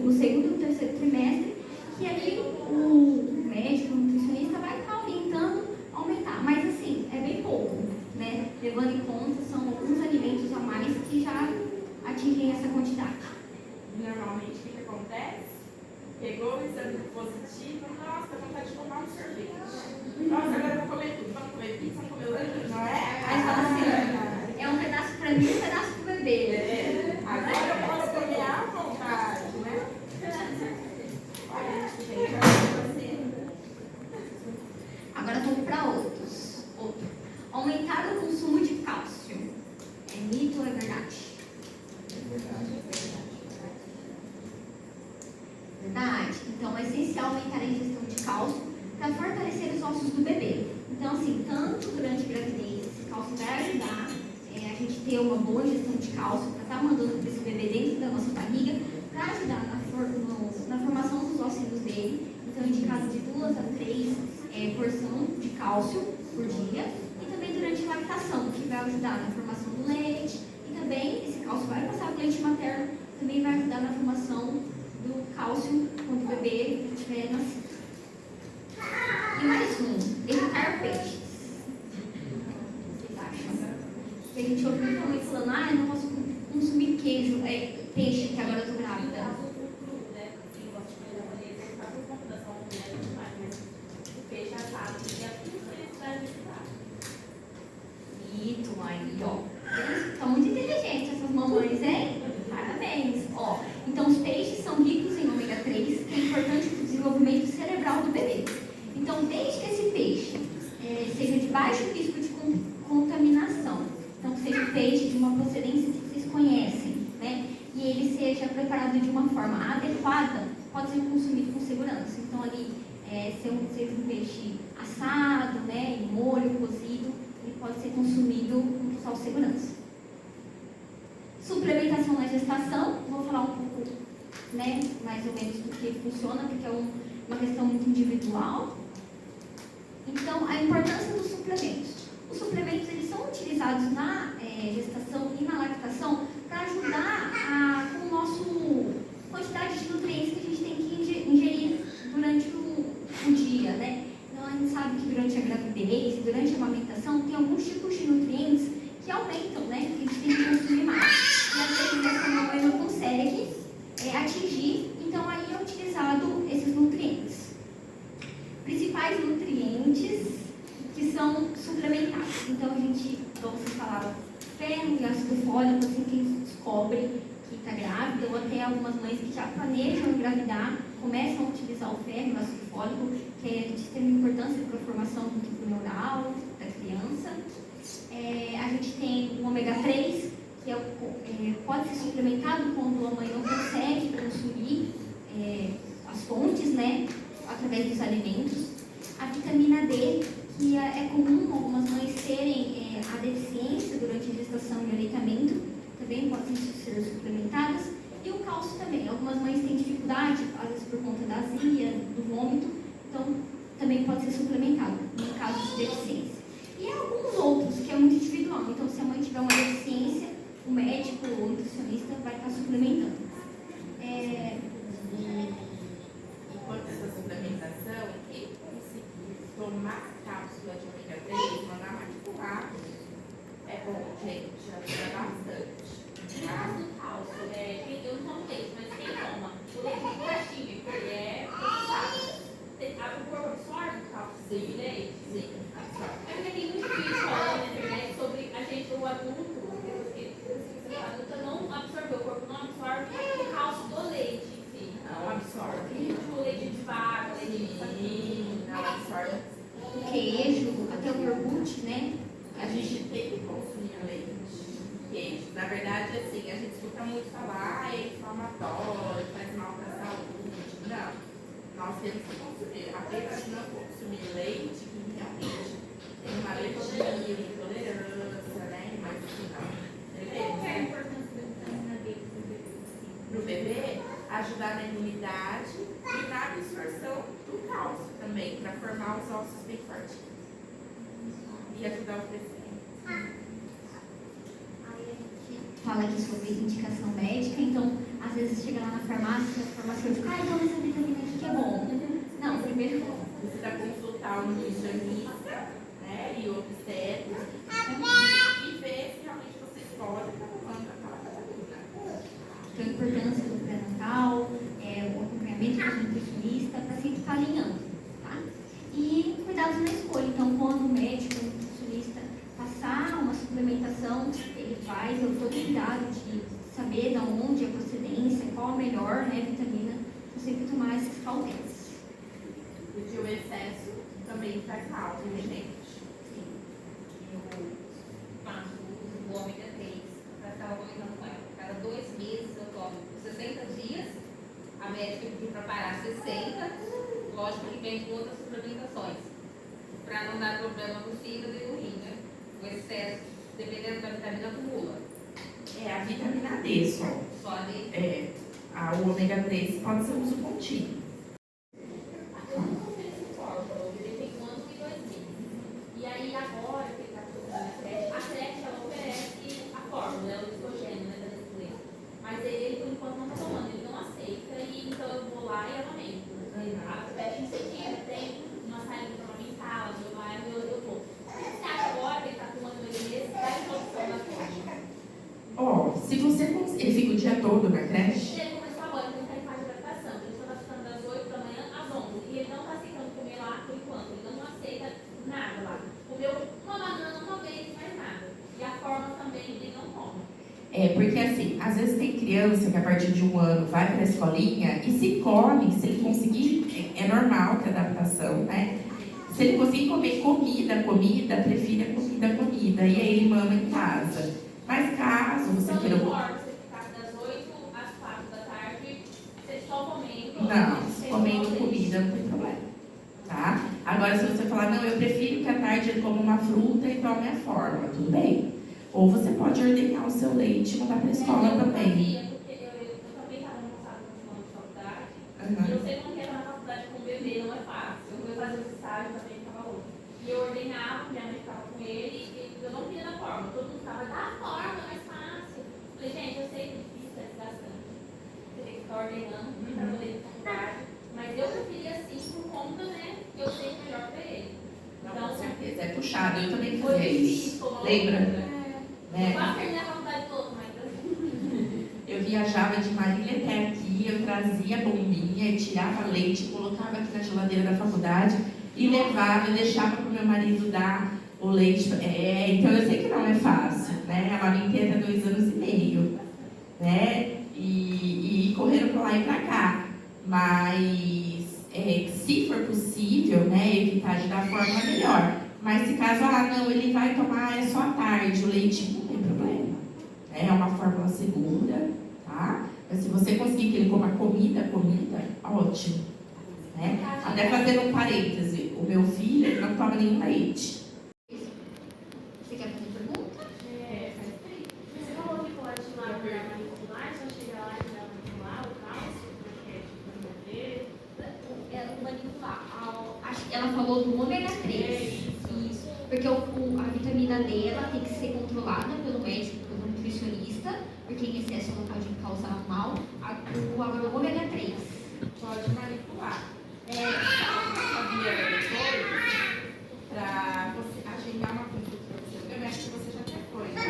no segundo ou terceiro trimestre, que ali o médico, o nutricionista vai estar orientando a aumentar. Mas, assim, é bem pouco, né? Levando em conta, são alguns alimentos a mais que já atingem essa quantidade. Normalmente, o que acontece? Pegou o exame positivo, nossa, dá vontade de tomar um sorvete. Nossa, agora eu vou comer tudo. Vamos comer pizza, vamos comer lanche, não é? Aí fala assim: é um pedaço pra mim e um pedaço pro bebê. Agora eu posso comer à vontade, né? Agora vamos para outro. Aumentar o consumo de cálcio. É mito ou é verdade? Verdade. Então, é essencial aumentar a ingestão de cálcio para fortalecer os ossos do bebê. Então, assim, tanto durante a gravidez, esse cálcio vai ajudar a gente ter uma boa ingestão de cálcio para estar mandando para esse bebê dentro da nossa barriga, para ajudar na formação dos ossos dele. Então, indicado de 2 a 3 porção de cálcio por dia. E também durante a lactação, que vai ajudar na formação do leite. E também esse cálcio vai passar para o leite materno, também vai ajudar na formação do cálcio quando o bebê estiver nascido. E mais um: evitar peixes. Vocês acham? Que a gente ouve muita mãe falando: eu não posso consumir peixe, que agora eu estou grávida. Mito, aí, ó. São muito inteligentes essas mamães, hein? Parabéns. Ó, então, os peixes são ricos em ômega 3, que é importante para o desenvolvimento cerebral do bebê. Então, desde que esse peixe seja de baixo risco de contaminação, então, que seja um peixe de uma procedência que vocês conhecem, né? E ele seja preparado de uma forma adequada, pode ser consumido com segurança. Então, ali, seja um peixe assado, né, em molho, cozido, ele pode ser consumido com total segurança. Suplementação na gestação, vou falar um pouco, né, mais ou menos do que funciona, porque é uma questão muito individual. Então, a importância dos suplementos. Os suplementos eles são utilizados na gestação e na lactação para ajudar com a nossa quantidade de nutrientes que a gente tem que ingerir durante o dia, né? Então, a gente sabe que durante a gravidez, durante a amamentação, tem alguns tipos de nutrientes que aumentam, né? Que a gente tem que consumir mais. E às vezes essa mamãe não consegue atingir, então aí é utilizado esses nutrientes. Principais nutrientes que são suplementados. Então, a gente, como vocês falaram, ferro e ácido fólico, assim, quem descobre que está grávida, ou até algumas mães que já planejam engravidar, começam a utilizar o ferro e o ácido fólico, que é de extrema importância para a formação do tipo neural da criança. A gente tem o ômega 3, que pode ser suplementado quando a mãe não consegue consumir as fontes, né, através dos alimentos. A vitamina D, que é comum algumas mães terem a deficiência durante a gestação e aleitamento, também podem ser suplementadas. E o cálcio também. Algumas mães têm dificuldade, às vezes por conta da azia, do vômito, então também pode ser suplementado, em casos de deficiência. E alguns outros, que é muito individual. Então, se a mãe tiver uma deficiência, o médico ou o nutricionista vai estar suplementando. Enquanto essa suplementação, quem conseguir tomar cápsula de ômega 3, mandar manipular, é bom, gente, ajuda bastante. Mas no cálcio, eu não tomo leite, mas quem toma o leite de caixinha, que ele é processado, o corpo absorve o cálcio de leite? Sim, absorve. É porque tem muito vídeo falando na internet sobre a gente, o adulto, o adulto não absorveu, o corpo não absorve o cálcio do leite em si. Não absorve. O leite de vaca, o leite de saquinho. Não absorve. O queijo, até o iogurte, né? A gente tem que consumir leite. Queijo. Na verdade, assim, a gente escuta muito falar, é inflamatório, faz mal para a saúde. Não. Nós temos que consumir. Apenas não consumir leite que realmente tem uma alergia, uma intolerância, né? Mas assim, não. Qual é a importância da vitamina D Para o bebê, ajudar na imunidade e na absorção do cálcio também, para formar os ossos bem fortes. E ajudar o crescimento. Aí a gente fala aqui sobre indicação médica, então às vezes chega lá na farmácia, o farmacêutico, toma essa vitamina aqui que é bom. Não, primeiro Você vai consultar um nutricionista, né, e obstetras, e ver se realmente vocês podem estar tomando aquela vitamina. então, a importância do pré-natal, o acompanhamento do nutricionista, para sempre estar alinhando, tá? E cuidados na escolha, então quando o médico, o nutricionista passar uma suplementação, ele faz todo o cuidado de saber de onde é a procedência, qual a melhor, né, vitamina, para sempre tomar esses cautelas. Porque o excesso também faz mal, né, gente? Eu faço uso do ômega 3. Eu estava comentando com ela. Cada 2 meses eu tomo 60 dias. A médica pediu para parar 60. Lógico que vem com outras suplementações. Para não dar problema no fígado e no rim, né? O excesso, dependendo da vitamina, acumula. É a vitamina D só. Só ali. O ômega 3 pode ser uso contínuo. Eu não confio nesse fórmula, eu tem 1 ano e 2 meses. E aí agora que ele está produzindo a creche ela oferece a fórmula, o estrogênio, né, da Nestlé. Mas ele por enquanto não está tomando, ele não aceita, e então eu vou lá e amamento. A creche incentiva, tem uma saída para amamentar, meu bairro, eu vou. Você acha agora que ele está tomando 2 meses, dá introdução na fórmula? Se você ele fica o dia todo na creche, Ele começou agora, ele está em fase de adaptação. Ele está adaptando das 8 da manhã às 11. E ele não está aceitando comer lá por enquanto. Ele não aceita nada lá. Comeu uma banana uma vez, mais nada. E a forma também ele não come. porque assim, às vezes tem criança que a partir de 1 ano vai para a escolinha e se come, se ele conseguir, é normal ter adaptação, né? Se ele conseguir comer comida, prefere a comida, e aí ele mama em casa. Mas caso você Então queira... não importa você ficar das 8 às 4 da tarde, você só comendo. Não, comendo comida não tem problema, tá? Agora, se você falar, não, eu prefiro que à tarde ele coma uma fruta e tome a fórmula, tudo bem. Ou você pode ordenhar o seu leite e mandar para a escola puxado. Eu também Foi fazia difícil, isso. como Lembra? Né? quase terminei a faculdade toda, mas Eu viajava de Marília até aqui, eu trazia a bombinha, tirava leite, colocava aqui na geladeira da faculdade e levava, e deixava para o meu marido dar o leite. Então eu sei que não é fácil, né? A amamentei até 2 anos e meio, né? E correram para lá e para cá. Mas se for possível, né, evitar de dar forma melhor. Mas se caso, não, ele vai tomar só à tarde o leite, não tem problema. É uma fórmula segura, tá? Mas se você conseguir que ele coma comida, ótimo. Né? Até fazendo um parêntese, o meu filho ele não toma nenhum leite. Você quer fazer pergunta? Você falou que pode ir lá para manipular, só chegar lá e manipular o cálcio, Ela falou do ômega 3. Isso. Porque a vitamina D ela tem que ser controlada pelo médico, pelo nutricionista, porque em excesso não pode causar mal. O ômega 3. Pode manipular. Sabia depois, para você agendar uma consulta para você, eu acho que você já até foi, né?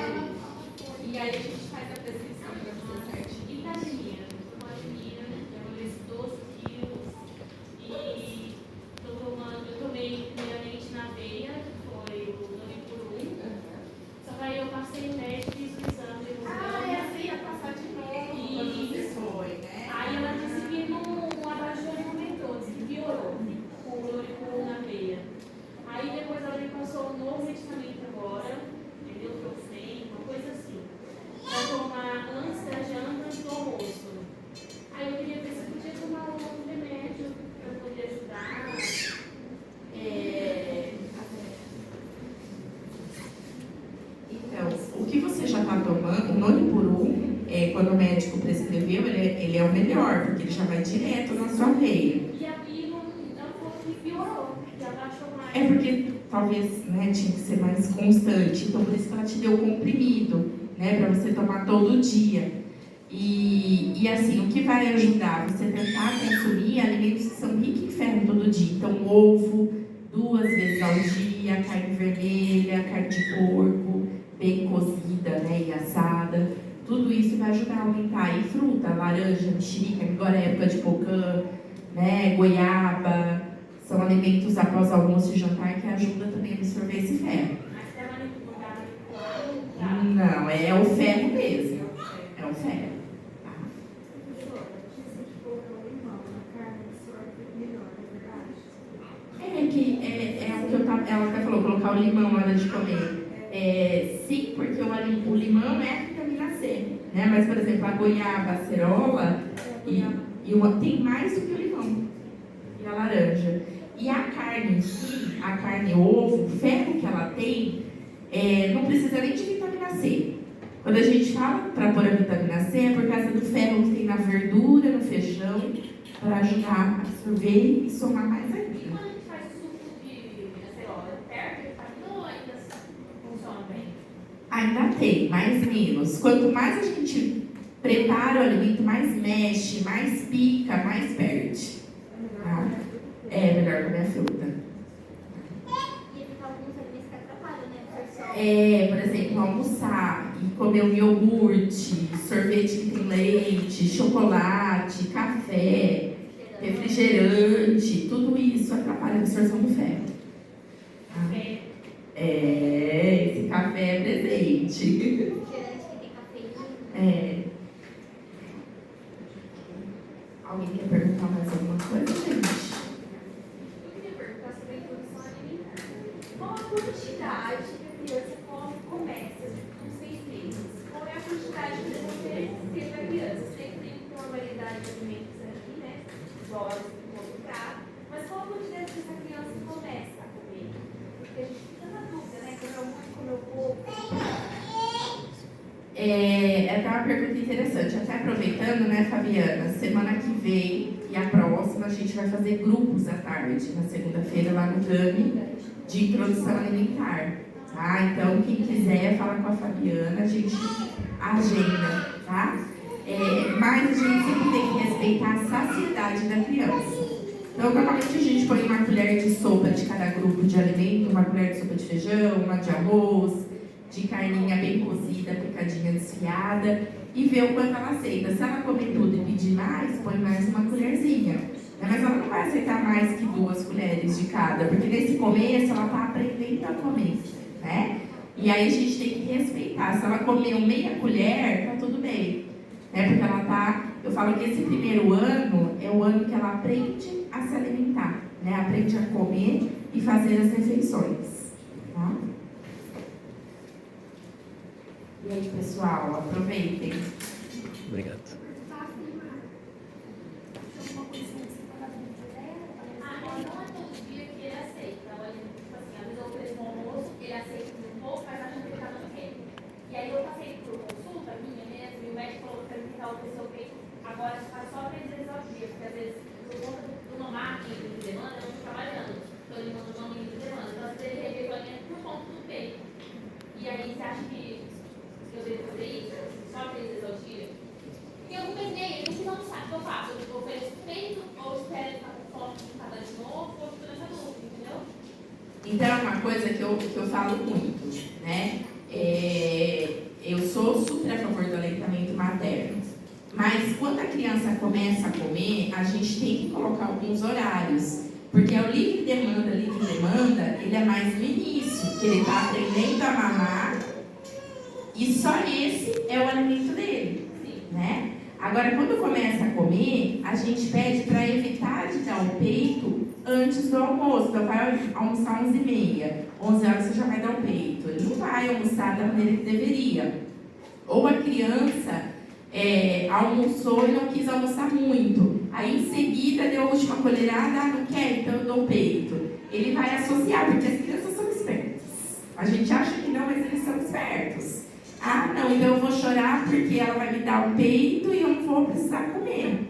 E aí a gente faz a prescrição para você certinho. E da menina? Uma menina, eu emagreci 12 quilos e eu tomei primeiramente na veia, que foi o Noripurum. Só que aí eu passei o teste, fiz o exame. Essa ia passar de novo quando você foi, né? Aí ela disse que não abaixou e aumentou, disse que piorou com o Noripurum na veia. Aí depois ela me passou um novo medicamento agora, entendeu? Profem, uma coisa assim. Para tomar antes da janta e do almoço. Aí eu queria ver se eu podia tomar um outro remédio para poder ajudar. Então, o que você já está tomando, o Noripurum, quando o médico prescreveu, ele é o melhor, porque ele já vai direto na sua veia. E aqui não falou que piorou, que abaixou mais. É porque talvez, né, tinha que ser mais constante, então por isso que ela te deu o comprimido, né, para você tomar todo dia. E assim, o que vai ajudar você tentar consumir alimentos que são ricos em ferro todo dia. Então, ovo 2 vezes ao dia, carne vermelha, carne de porco, bem cozida, né, e assada. Tudo isso vai ajudar a aumentar. E fruta, laranja, mexerica, agora é época de pocã, né, goiaba. São alimentos após almoço e jantar que ajudam também a absorver esse ferro. Mas para manipular, Não, é o ferro mesmo. É o ferro. Tá? É o que ela até falou, colocar o limão na hora de comer. Sim, porque o limão é a vitamina C. Né? Mas, por exemplo, a goiaba, a acerola, tem mais do que o limão. E a laranja. E a carne em si, a carne ovo, o ferro que ela tem, não precisa nem de vitamina C. Quando a gente fala para pôr a vitamina C, é por causa do ferro que tem na verdura, no feijão, para ajudar a absorver e somar mais e ainda. quando a gente faz suco de acerola, perto, ele faz não ainda funciona bem. Ainda tem, mais menos. Quanto mais a gente prepara o alimento, mais mexe, mais pica, mais perde. Tá? É melhor comer a fruta. E evitar alguns alimentos que atrapalham, né? Por exemplo, almoçar e comer um iogurte, sorvete que tem leite, chocolate, café, refrigerante, tudo isso atrapalha a absorção do ferro. Tá? Esse café é presente. Refrigerante que tem cafeína. Alguém quer perguntar mais alguma coisa, gente? Eu queria perguntar sobre a introdução alimentar. Qual a quantidade que a criança começa com 6 meses? Qual é a quantidade que você teve a criança? Eu sei que tem uma variedade de alimentos aqui, né? Igual como prato. Mas qual a quantidade que essa criança começa a comer? Porque a gente fica na dúvida, né? Comeu muito, comeu pouco. É uma pergunta interessante. Até aproveitando, né, Fabiana? Semana que vem e a próxima a gente vai fazer grupos à tarde, na segunda-feira, lá no GAMI, de introdução alimentar. Tá? Então, quem quiser falar com a Fabiana, a gente agenda, tá? Mas a gente sempre tem que respeitar a saciedade da criança. Então, normalmente a gente põe uma colher de sopa de cada grupo de alimento, uma colher de sopa de feijão, uma de arroz, de carninha bem cozida, picadinha desfiada, e vê o quanto ela aceita. Se ela comer tudo e pedir mais, põe mais uma colherzinha. Mas ela não vai aceitar mais que 2 colheres de cada, porque nesse começo ela está aprendendo a comer, né? E aí a gente tem que respeitar. Se ela comeu meia colher, tá tudo bem, né? Porque ela tá... Eu falo que esse primeiro ano é o ano que ela aprende a se alimentar, né? Aprende a comer e fazer as refeições, tá? E aí, pessoal, aproveitem. Obrigado. Não é todo dia que ele aceita. Então, tipo assim, às vezes eu ofereço um almoço, ele aceita um pouco, mas acha que ele tá dando quente. E aí eu passei por consulta minha mesmo, e o médico falou para mim que o seu peito agora faz só 3 vezes ao dia, porque às vezes, por conta de uma máquina de demanda, eu estou trabalhando. Então ele mandou uma máquina de demanda. Então, às vezes ele revê por conta do peito. E aí você acha que eu devo fazer isso? Só 3 vezes ao dia? E eu pensei, ele precisa almoçar, o que eu faço? Eu ofereço peito, ou espero ele ficar com fome de cada de novo, ou fico nessa dúvida, entendeu? Então, é uma coisa que eu falo muito, né? Eu sou super a favor do aleitamento materno. Mas quando a criança começa a comer, a gente tem que colocar alguns horários. Porque o livre demanda, ele é mais no início, que ele está aprendendo a mamar e só esse é o alimento dele, né? Agora, quando começa a comer, a gente pede para evitar de dar o peito antes do almoço. Então, vai almoçar 11h30, 11 horas você já vai dar o peito. Ele não vai almoçar da maneira que deveria. Ou a criança almoçou e não quis almoçar muito. Aí, em seguida, deu a última colherada, não quer, então eu dou o peito. Ele vai associar, porque as crianças são espertas. A gente acha que não, mas eles são espertos. Ah, não, então eu vou chorar porque ela vai me dar o peito e eu não vou precisar comer.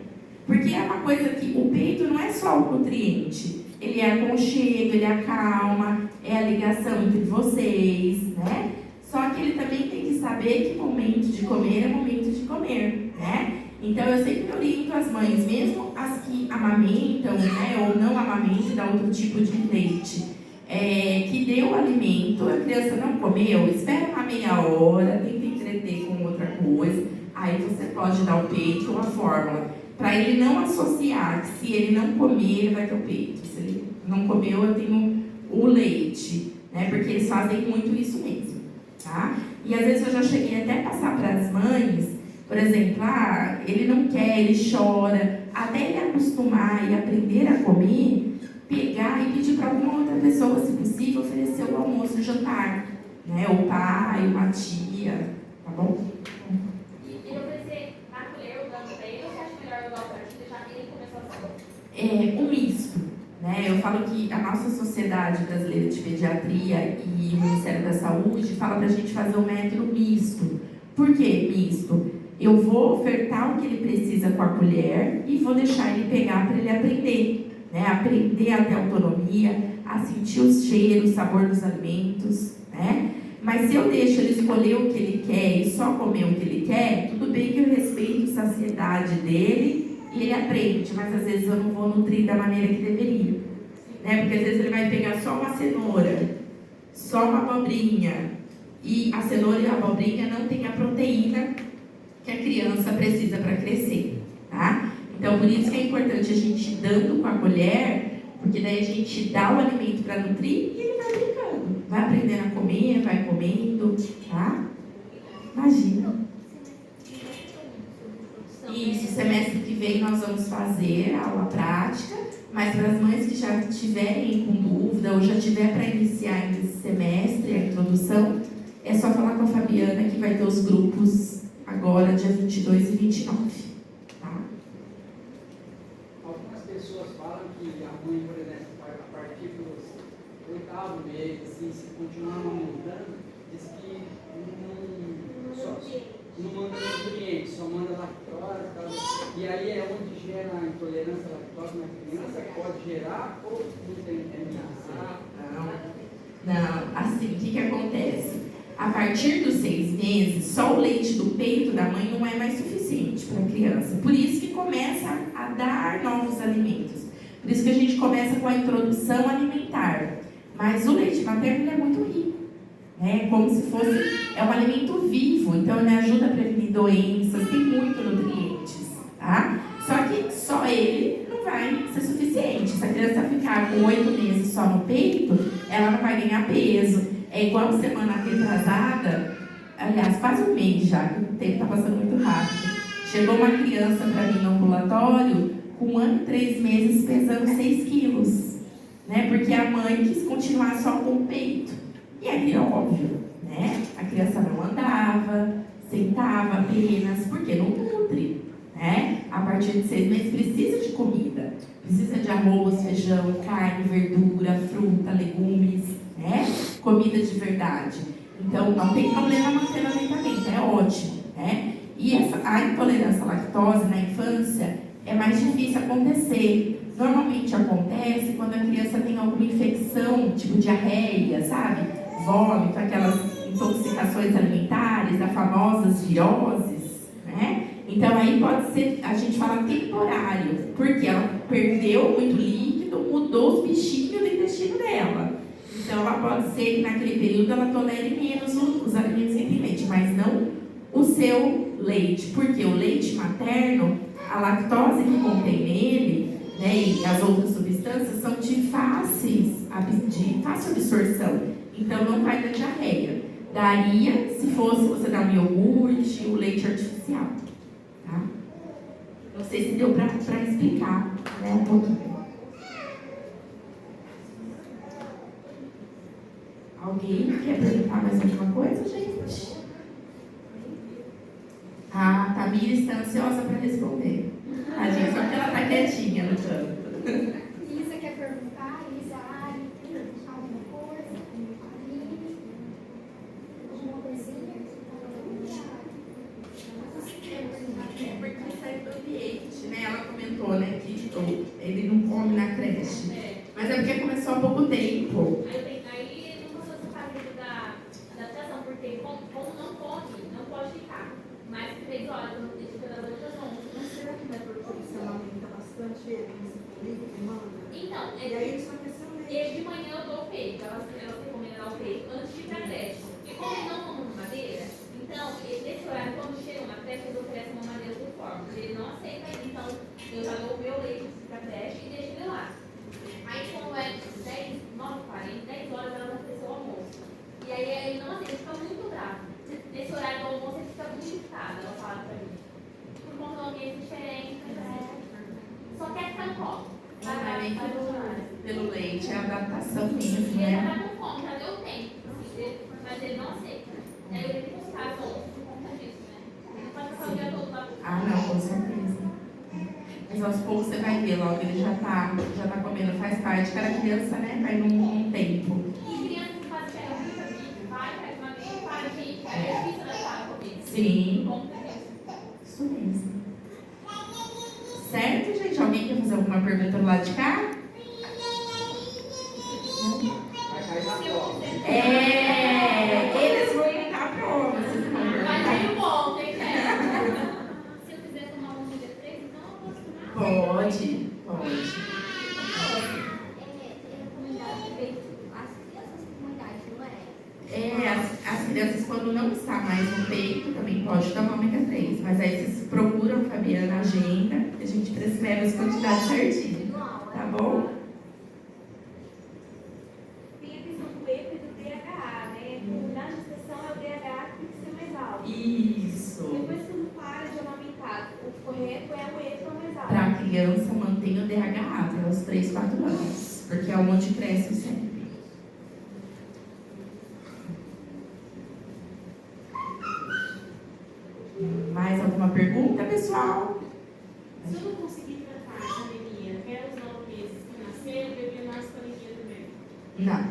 Porque é uma coisa que o peito não é só o nutriente. Ele é aconchego, ele acalma, é a ligação entre vocês, né? Só que ele também tem que saber que momento de comer é momento de comer, né? Então eu sempre oriento as mães, mesmo as que amamentam, né, ou não amamentam, dá outro tipo de leite, que deu o alimento, a criança não comeu, espera uma meia hora, tenta entreter com outra coisa, aí você pode dar o peito ou a fórmula, para ele não associar que se ele não comer, ele vai ter o peito. Se ele não comeu, eu tenho o leite, né? Porque eles fazem muito isso mesmo, tá? E às vezes eu já cheguei até a passar para as mães, por exemplo, ele não quer, ele chora, até ele acostumar e aprender a comer, pegar e pedir para alguma outra pessoa, se possível, oferecer o almoço, o jantar, né? O pai, uma tia, tá bom? E oferecer na colher o dano para ele, ou você acha melhor eu dar o prato e deixar ele começar a fazer? Um misto, né? Eu falo que a nossa Sociedade Brasileira de Pediatria e o Ministério da Saúde fala para a gente fazer um método misto. Por que misto? Eu vou ofertar o que ele precisa com a colher e vou deixar ele pegar para ele aprender, né? Aprender a ter autonomia, a sentir os cheiros, o sabor dos alimentos, né? Mas se eu deixo ele escolher o que ele quer e só comer o que ele quer, tudo bem que eu respeito a saciedade dele e ele aprende, mas às vezes eu não vou nutrir da maneira que deveria, né? Porque às vezes ele vai pegar só uma cenoura, só uma abobrinha, e a cenoura e a abobrinha não tem a proteína que a criança precisa para crescer, tá? Então, por isso que é importante a gente dando com a colher, porque daí a gente dá o alimento para nutrir e ele vai brincando, vai aprendendo a comer, vai comendo, tá? Imagina. Isso, semestre que vem nós vamos fazer a aula prática, mas para as mães que já estiverem com dúvida ou já tiver para iniciar ainda esse semestre, a introdução, é só falar com a Fabiana que vai ter os grupos agora, dia 22 e 29. Tá? Algumas pessoas falam que a mãe, por exemplo, a partir do 8º mês, assim, se continuar amamentando, diz que não manda nutrientes, só manda lactose e tal. E aí é onde gera a intolerância à lactose na criança, pode gerar ou não tem Não, assim, o que acontece? A partir dos 6 meses, só o leite do peito da mãe não é mais suficiente para a criança. Por isso que começa a dar novos alimentos. Por isso que a gente começa com a introdução alimentar. Mas o leite materno ele é muito rico. É como se fosse, é um alimento vivo, então ele ajuda a prevenir doenças, tem muitos nutrientes, tá? Só que só ele não vai ser suficiente. Se a criança ficar com 8 meses só no peito, ela não vai ganhar peso. É igual semana retrasada, aliás, quase um mês já, que o tempo está passando muito rápido. Chegou uma criança para mim no ambulatório, com 1 ano e 3 meses, pesando 6 quilos, né? Porque a mãe quis continuar só com o peito. E aí é óbvio, né? A criança não andava, sentava apenas, porque não nutre, né? A partir de 6 meses precisa de comida, precisa de arroz, feijão, carne, verdura, fruta, legumes, né? Comida de verdade. Então não tem problema manter o aleitamento, é ótimo, né? E a intolerância à lactose na infância é mais difícil acontecer. Normalmente acontece quando a criança tem alguma infecção, tipo diarreia, sabe? Vômito, aquelas intoxicações alimentares, as famosas viroses, né? Então aí pode ser, a gente fala temporário, porque ela perdeu muito líquido, mudou os bichinhos do intestino dela. Então ela pode ser que naquele período ela tolere menos os alimentos sem leite, mas não o seu leite, porque o leite materno, a lactose que contém nele, né, e as outras substâncias são de fácil absorção. Então não vai dar diarreia. Daria se fosse você dar um iogurte, o leite artificial. Tá? Não sei se deu para explicar, né, um pouquinho. Alguém quer perguntar mais alguma coisa, gente? A Tamira está ansiosa para responder. A gente só que ela está quietinha no canto. Isa quer perguntar? Isa, Ari, alguma coisa? Aline? Alguma coisinha? Porque sai do ambiente, né? Ela comentou, né, que ele não come na creche. Mas é porque começou há pouco tempo. Aí não passou essa fase da adaptação, porque como não pode ficar mais de 3 horas no dia das outras 11. Mas será que não é porque você amamenta bastante ele nesse semana? Então, E aí ele só quer ser leite. de manhã eu dou o peito, ela recomenda dar o peito antes de ir pra creche. E como ele não come madeira, então, nesse horário, quando chega na creche, eles oferecem uma madeira por forma. Ele não aceita, então eu já dou o meu leite pra creche e deixo ele lá. Aí, quando é 9h40, 10 horas, ela vai fazer o almoço. E aí ele não aceita, ele fica muito bravo. Nesse horário do almoço, ele fica muito irritado, ela fala pra mim. Por conta de um ambiente diferente, só quer ficar no colo. Pelo leite, é a adaptação mesmo, Ele já né? tá com fome, já deu tempo, mas ele não aceita. E aí eu tenho que buscar as outras por conta disso, né? Ele não pode passar o dia todo lá. Ah, não, com certeza. Mas aos poucos você vai ver, logo ele já tá comendo, faz parte. Cada criança, né, vai num tempo. E criança que faz muita vídeo, vai, faz uma vez, faz vídeo, é difícil adaptar a comida. Sim, Por conta disso. isso mesmo. Certo, gente? Alguém quer fazer alguma pergunta do lado de cá? Vai cair na prova. Eles vão inventar a prova, vocês vão Mas perguntar. aí o bom, tem que Se eu quiser tomar um ômega 3, então eu posso tomar. Pode. É recomendado feito as crianças com idade, não é? As crianças, quando não está mais no peito, também pode tomar ômega 3. Mas aí vocês procuram, Fabiana, na agenda, que a gente prescreve as quantidades certinho. Tá bom? Tem a questão do EPA e do DHA, né? Na gestação é o DHA que tem que ser mais alto. Isso. Depois, quando para de amamentar, o correto é o EPA mais alto. Para a criança, mantenha o DHA até os 3, 4 anos. Porque é onde cresce o cérebro. Mais alguma pergunta, pessoal? Se eu não conseguir tratar essa anemia até os 9 meses que nascer, eu deveria nascer com anemia também. Não.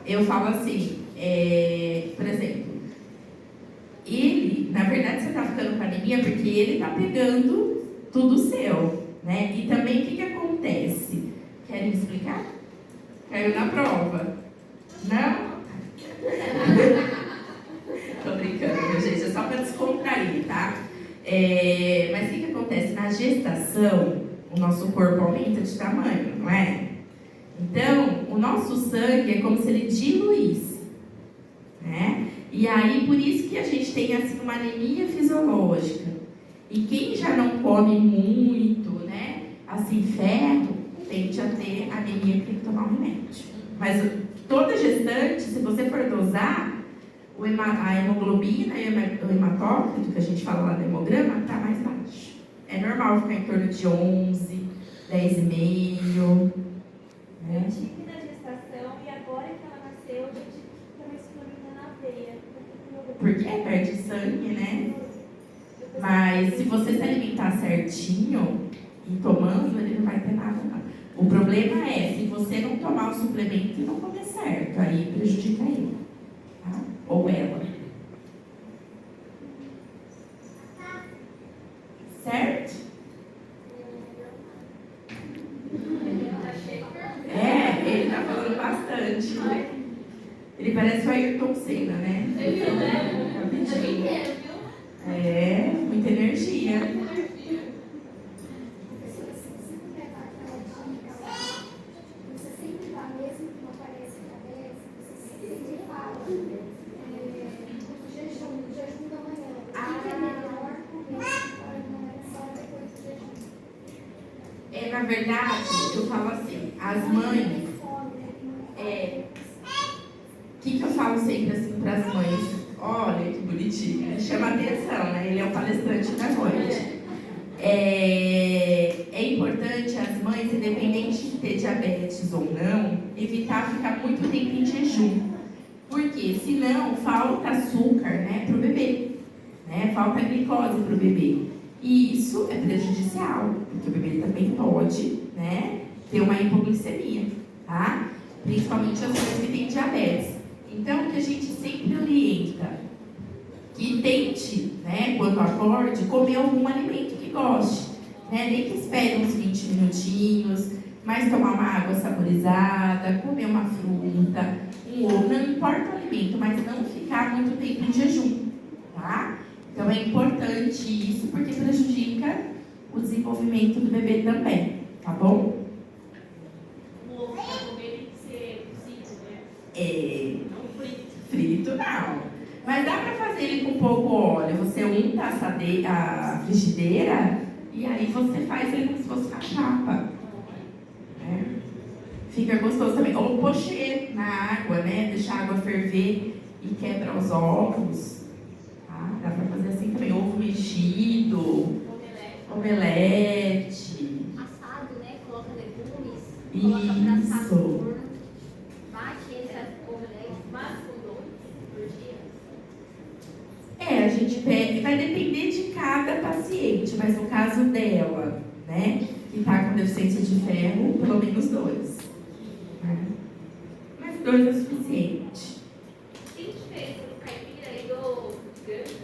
Eu falo assim, por exemplo, ele, na verdade, você está ficando com anemia porque ele está pegando tudo seu, né? E também o que acontece? Querem explicar? Caiu na prova. Não? Tô brincando, gente, é só para descontrair, tá? Mas o que acontece? Na gestação, O nosso corpo aumenta de tamanho, não é? Então, o nosso sangue é como se ele diluísse, né? E aí, por isso que a gente tem assim uma anemia fisiológica. E quem já não come muito, né, assim, ferro, tende a ter anemia que tem que tomar um remédio. Mas toda gestante, se você for dosar, a hemoglobina e o hematócrito, que a gente fala lá no hemograma, está mais baixo. É normal ficar em torno de 11, 10,5. Eu tive na gestação e agora que ela nasceu, eu tive que ter uma insulina na veia. Porque perde sangue, né? Mas se você se alimentar certinho e tomando, ele não vai ter nada, não. O problema é se você não tomar o suplemento e não comer certo, aí prejudica ele, tá? Ou ela. Certo? Ele tá falando bastante. Ele parece o Ayrton Senna, né? Rapidinho. Muita energia. Você sempre dá mesmo que não aparece a cabeça, você sempre fala jejum da manhã. O que é melhor comer fora da manhã, só depois do jejum? Na verdade, eu falo assim, as mães. O que eu falo sempre assim para as mães? Olha que bonitinho, ele chama atenção, né? Ele é o palestrante da noite. É importante as mães, independente de ter diabetes ou não, evitar ficar muito tempo em jejum. Porque senão falta açúcar, né, para o bebê, né? Falta glicose para o bebê. E isso é prejudicial, porque o bebê também pode, né, ter uma hipoglicemia, tá? Principalmente as mães que têm diabetes. Então, o que a gente sempre orienta, que tente, né, quando acorde, comer algum alimento que goste, né? Nem que espere uns 20 minutinhos, mas tomar uma água saborizada, comer uma fruta, um ovo, não importa o alimento, mas não ficar muito tempo em jejum, tá? Então, é importante isso, porque prejudica o desenvolvimento do bebê também, tá bom? O ovo para comer tem que ser cozido, né? Não frito. Frito não. Mas dá para fazer ele com pouco óleo. Você unta a frigideira e aí você faz ele como se fosse uma chapa. Né? Fica gostoso também. Ou pochê na água, né? Deixar a água ferver e quebra os ovos. Tá? Dá para fazer assim também. Ovo mexido, omelete. Assado, né? Coloca legumes, Isso. coloca pra assar no forno, bate essa omelete, Mas com 2 por dia. A gente pega, vai depender de cada paciente, mas no caso dela, né, que está com deficiência de ferro, pelo menos 2. Né? Mas 2 é suficiente. Tem diferença do caipira e do ganja?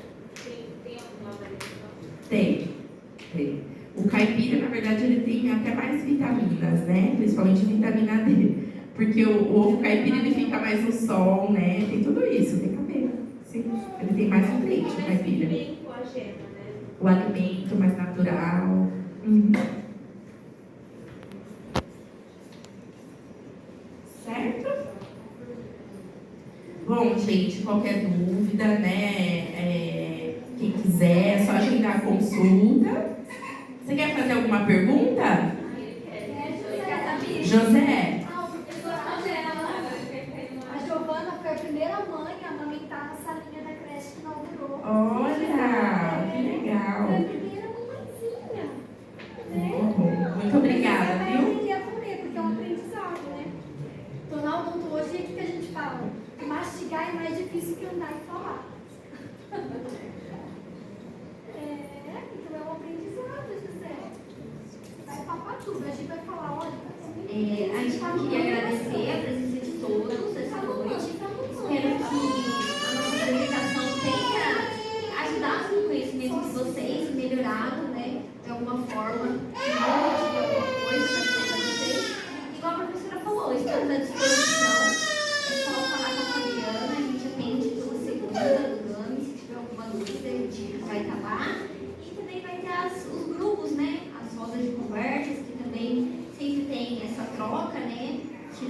Tem alguma variação? Tem. O caipira, na verdade, ele tem até mais vitaminas, né, principalmente vitamina D. Porque o ovo caipira, ele fica mais no sol, né, tem tudo isso, tem cabelo. Sim, ele tem mais nutriente, o caipira. Bem coagena, né? O alimento mais natural. Certo? Bom, gente, qualquer dúvida, né? Quem quiser, é só agendar a consulta. Você quer fazer alguma pergunta? José? A Giovana foi a primeira mãe a amamentar na salinha da creche que inaugurou. Olha, que legal. Foi a primeira mamãezinha. Muito obrigada, Você vai viu? aprender a comer, porque é um aprendizado, né? Então, na odontologia, o que a gente fala? Mastigar é mais difícil que andar e falar. Então é um aprendizado, José. Vai papar tudo, a gente vai falar, olha, A gente queria agradecer a presença de todos essa noite. Espero que a nossa apresentação tenha ajudado no conhecimento de vocês, melhorado, né, de alguma forma, de alguma coisa para vocês. Igual a professora falou, estamos à disposição. É só falar com a Fabiana, a gente atende toda segunda no GAMI. Se tiver alguma dúvida, a gente vai estar lá. E também vai ter os grupos, né, as rodas de conversa.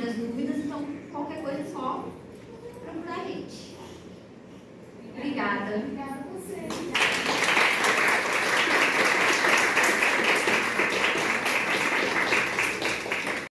as dúvidas, então qualquer coisa é só procurar a gente. Obrigada. Obrigada a você.